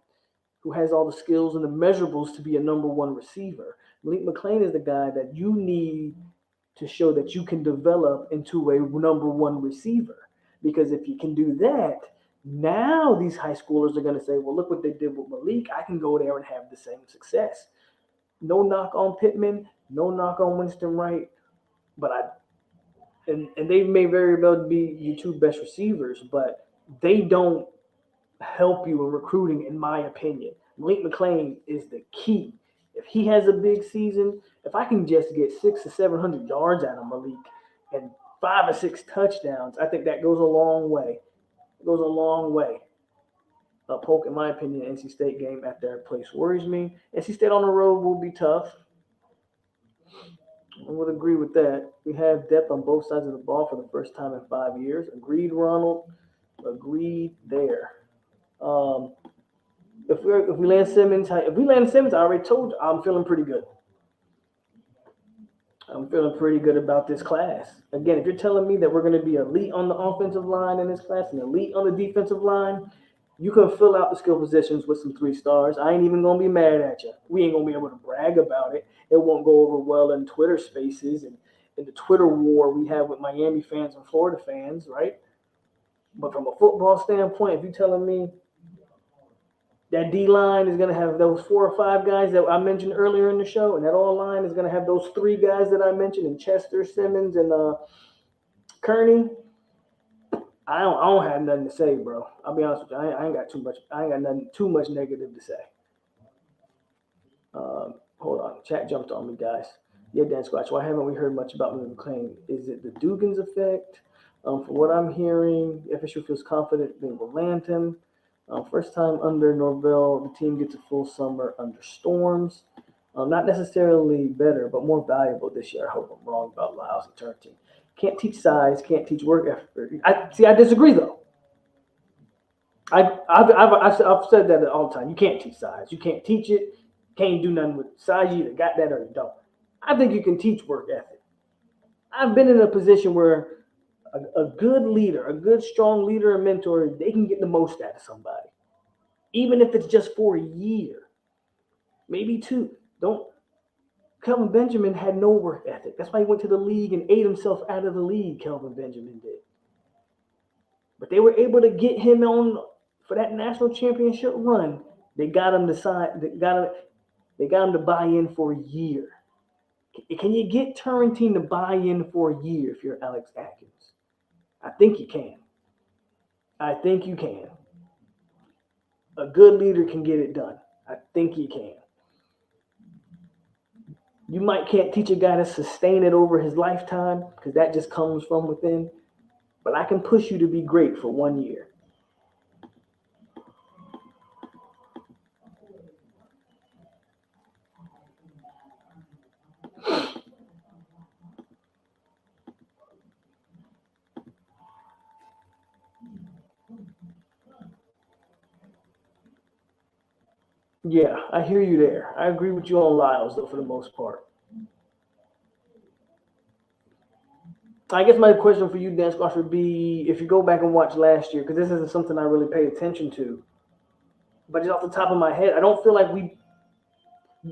who has all the skills and the measurables to be a number one receiver. Malik McClain is the guy that you need to show that you can develop into a number one receiver. Because if you can do that, now these high schoolers are going to say, well, look what they did with Malik. I can go there and have the same success. No knock on Pittman, no knock on Winston Wright, but and they may very well be your two best receivers, but they don't help you in recruiting, in my opinion. Malik McClain is the key. If he has a big season, if I can just get 600 or 700 yards out of Malik and 5 or 6 touchdowns, I think that goes a long way. It goes a long way. POLK, in my opinion, the NC State game at their place worries me. NC State on the road will be tough. I would agree with that. We have depth on both sides of the ball for the first time in 5 years. Agreed, Ronald. Agreed there. If we land Simmons, I already told you, I'm feeling pretty good. I'm feeling pretty good about this class. Again, if you're telling me that we're going to be elite on the offensive line in this class and elite on the defensive line, you can fill out the skill positions with some 3-stars. I ain't even going to be mad at you. We ain't going to be able to brag about it. It won't go over well in Twitter spaces and in the Twitter war we have with Miami fans and Florida fans, right? But from a football standpoint, if you're telling me that D-line is going to have those 4 or 5 guys that I mentioned earlier in the show, and that O-line is going to have those 3 guys that I mentioned, and Chester, Simmons, and Kearney, I don't have nothing to say, bro. I'll be honest with you. I ain't got too much negative to say. Hold on. Chat jumped on me, guys. Yeah, Dan Squatch, why haven't we heard much about Malik McClain? Is it the Dugans effect? From what I'm hearing, FSU feels confident they will land him. First time under Norvell, the team gets a full summer under Storms. Not necessarily better, but more valuable this year. I hope I'm wrong about Lyles and Turntine. Can't teach size, can't teach work effort. I disagree though. I've said that all the time. You can't teach size. You can't teach it. Can't do nothing with size. You either got that or you don't. I think you can teach work ethic. I've been in a position where a good leader, a good strong leader and mentor, they can get the most out of somebody, even if it's just for a year, maybe 2. Kelvin Benjamin had no work ethic. That's why he went to the league and ate himself out of the league, Kelvin Benjamin did. But they were able to get him on for that national championship run. They got him to sign. They got him to buy in for a year. Can you get Turrentine to buy in for a year if you're Alex Atkins? I think you can. I think you can. A good leader can get it done. I think he can. You can't teach a guy to sustain it over his lifetime because that just comes from within. But I can push you to be great for 1 year. Yeah, I hear you there. I agree with you on Lyles, though, for the most part. I guess my question for you, Dan Squash, would be if you go back and watch last year, because this isn't something I really paid attention to. But just off the top of my head, I don't feel like we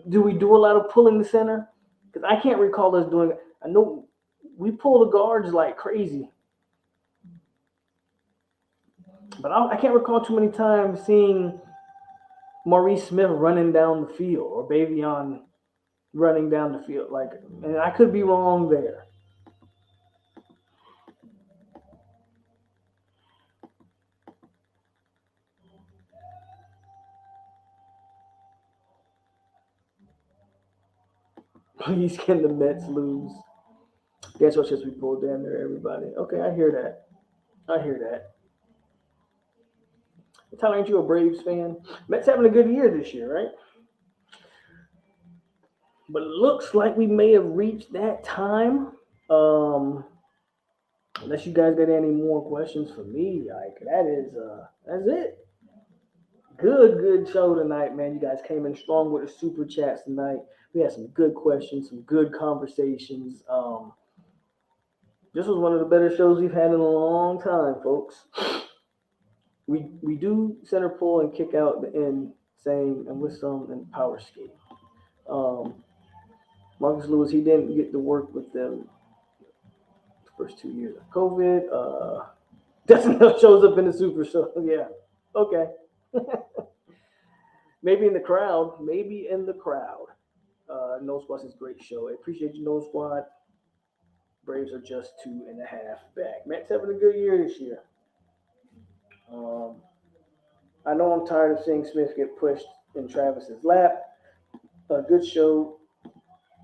do a lot of pulling the center? Because I can't recall us doing it. I know we pull the guards like crazy. But I can't recall too many times seeing Maurice Smith running down the field or Bavion running down the field. And I could be wrong there. Please can the Mets lose? Guess what? Just we pulled down there, everybody. Okay, I hear that. Tyler, ain't you a Braves fan? Mets having a good year this year, right? But it looks like we may have reached that time. Unless you guys got any more questions for me, that's it. Good show tonight, man. You guys came in strong with the super chats tonight. We had some good questions, some good conversations. This was one of the better shows we've had in a long time, folks. We do center pull and kick out the end, saying and with some and power skate. Marcus Lewis, he didn't get to work with them the first 2 years of COVID. Definitely shows up in the super show. Yeah. Okay. Maybe in the crowd. No Squad's a great show. I appreciate you, No Squad. Braves are just 2.5 back. Mets having a good year this year. I know I'm tired of seeing Smith get pushed in Travis's lap. A good show.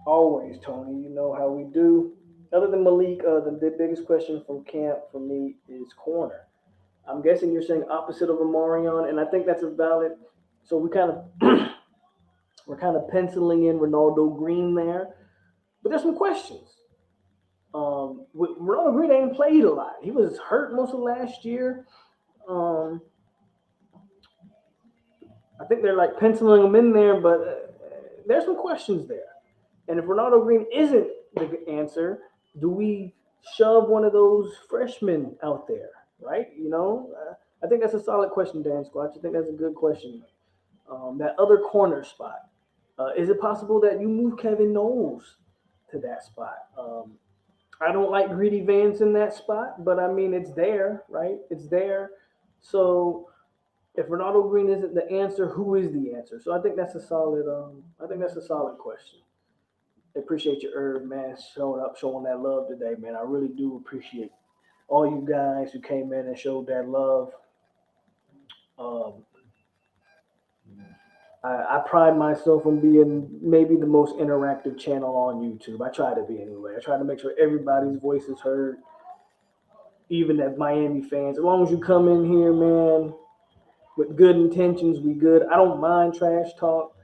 Always, Tony. You know how we do. Other than Malik, the biggest question from camp for me is corner. I'm guessing you're saying opposite of Omarion, and I think that's a valid. So we're kind of penciling in Ronaldo Green there, but there's some questions. Ronaldo Green ain't played a lot. He was hurt most of last year. I think they're like penciling him in there, but there's some questions there. And if Ronaldo Green isn't the answer, do we shove one of those freshmen out there, right? I think that's a solid question, Dan Squatch. I think that's a good question. That other corner spot. Is it possible that you move Kevin Knowles to that spot? I don't like Greedy Vance in that spot, but I mean, it's there, right? It's there. So if Ronaldo Green isn't the answer, who is the answer? So I think that's a solid. Question. I appreciate your Herb, man, showing that love today, man. I really do appreciate all you guys who came in and showed that love. I pride myself on being maybe the most interactive channel on YouTube. I try to be anyway. I try to make sure everybody's voice is heard, even as Miami fans. As long as you come in here, man, with good intentions, we good. I don't mind trash talk,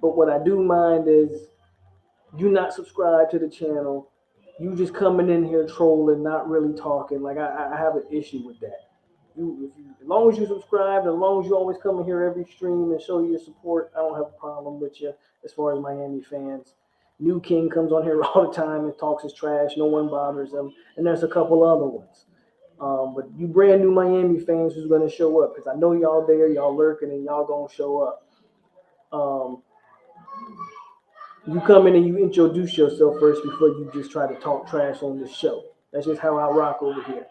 but what I do mind is you not subscribe to the channel, you just coming in here trolling, not really talking. Like I have an issue with that. As long as you subscribe, as long as you always come in here every stream and show your support, I don't have a problem with you as far as Miami fans. New King comes on here all the time and talks his trash. No one bothers him. And there's a couple other ones. But you brand new Miami fans who's going to show up, because I know y'all there, y'all lurking, and y'all going to show up. You come in and you introduce yourself first before you just try to talk trash on this show. That's just how I rock over here.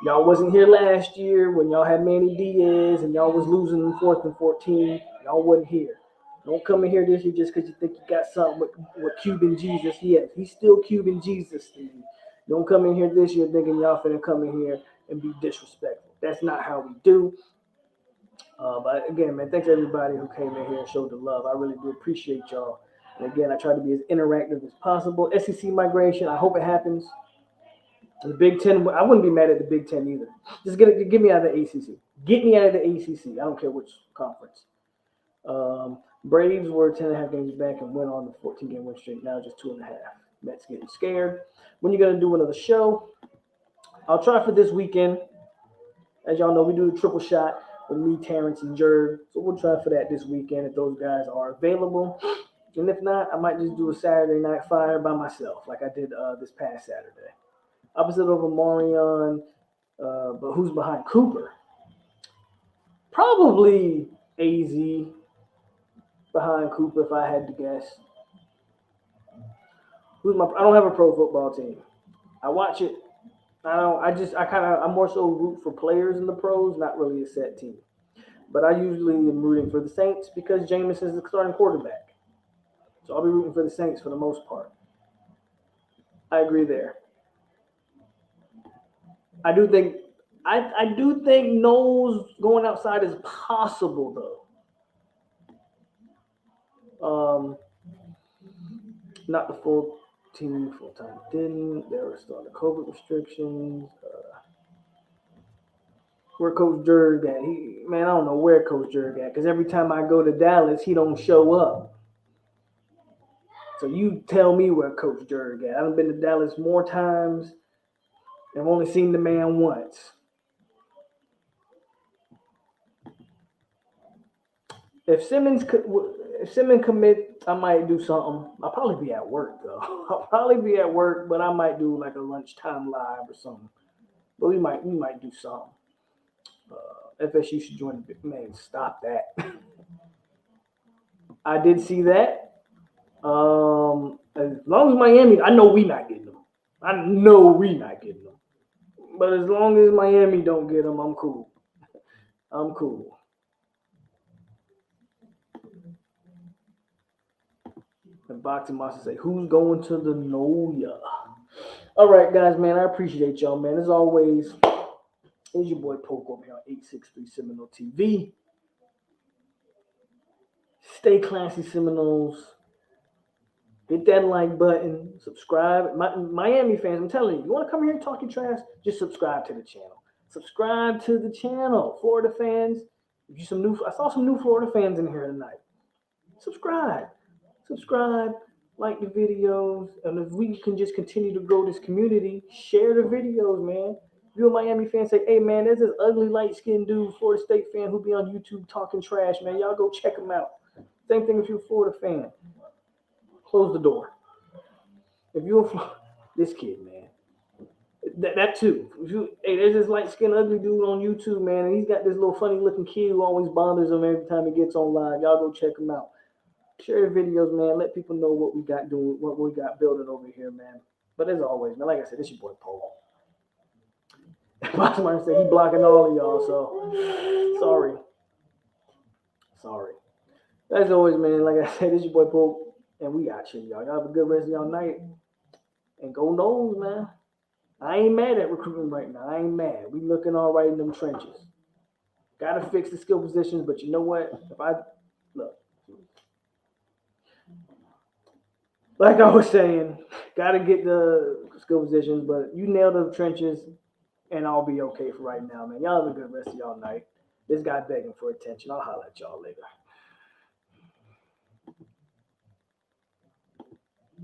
Y'all wasn't here last year when y'all had Manny Diaz and y'all was losing in 4th and 14. Y'all wasn't here. Don't come in here this year just because you think you got something with Cuban Jesus. Yes, he's still Cuban Jesus to you. Don't come in here this year thinking y'all finna come in here and be disrespectful. That's not how we do. But again, man, thanks everybody who came in here and showed the love. I really do appreciate y'all. And again, I try to be as interactive as possible. SEC migration, I hope it happens. The Big Ten, I wouldn't be mad at the Big Ten either. Just get me out of the ACC. Get me out of the ACC. I don't care which conference. Braves were 10.5 games back and went on the 14-game win streak. Now just 2.5. Mets getting scared. When you gonna do another show? I'll try for this weekend. As y'all know, we do the triple shot with me, Terrence, and Jerg. So we'll try for that this weekend if those guys are available. And if not, I might just do a Saturday Night Fire by myself, like I did this past Saturday. Opposite of Omarion, but who's behind Cooper? Probably AZ behind Cooper, if I had to guess. I don't have a pro football team. I watch it. I'm more so root for players in the pros, not really a set team. But I usually am rooting for the Saints because Jameis is the starting quarterback. So I'll be rooting for the Saints for the most part. I agree there. I do think Knowles going outside is possible though. Not the full team full time didn't. There were still the COVID restrictions. Where Coach Jerg at? I don't know where Coach Jerg at because every time I go to Dallas, he don't show up. So you tell me where Coach Jerg at. I've been to Dallas more times. I've only seen the man once. If Simmons commit, I might do something. I'll probably be at work though. I'll probably be at work, but I might do like a lunchtime live or something. But we might do something. FSU should join the big man. Stop that. I did see that. As long as Miami, I know we not getting them. But as long as Miami don't get them, I'm cool. And Boxing Master say, who's going to the Noya? All right, guys, man, I appreciate y'all, man. As always, it's your boy POLK over here on 863 Seminole TV. Stay classy, Seminoles. Hit that like button. Subscribe. Miami fans, I'm telling you, you want to come here and talk your trash? Just subscribe to the channel. Florida fans, I saw some new Florida fans in here tonight. Subscribe, like the videos, and if we can just continue to grow this community, share the videos, man. If you're a Miami fan, say, hey, man, there's this ugly, light-skinned dude, Florida State fan, who be on YouTube talking trash, man. Y'all go check him out. Same thing if you're a Florida fan. Close the door. If you're this kid, man, that too. There's this light-skinned, ugly dude on YouTube, man, and he's got this little funny-looking kid who always bothers him every time he gets on live. Y'all go check him out. Share the videos, man. Let people know what we got building over here, man. But as always, man, like I said, this your boy POLK. Boxman said he blocking all of y'all, so sorry. As always, man, like I said, this your boy POLK, and we got you, y'all. Y'all have a good rest of y'all night. And go Noles, man. I ain't mad at recruiting right now. I ain't mad. We looking all right in them trenches. Gotta fix the skill positions, but you know what? Like I was saying, got to get the skill positions, but you nail the trenches, and I'll be okay for right now, man. Y'all have a good rest of y'all night. This guy begging for attention. I'll holler at y'all later.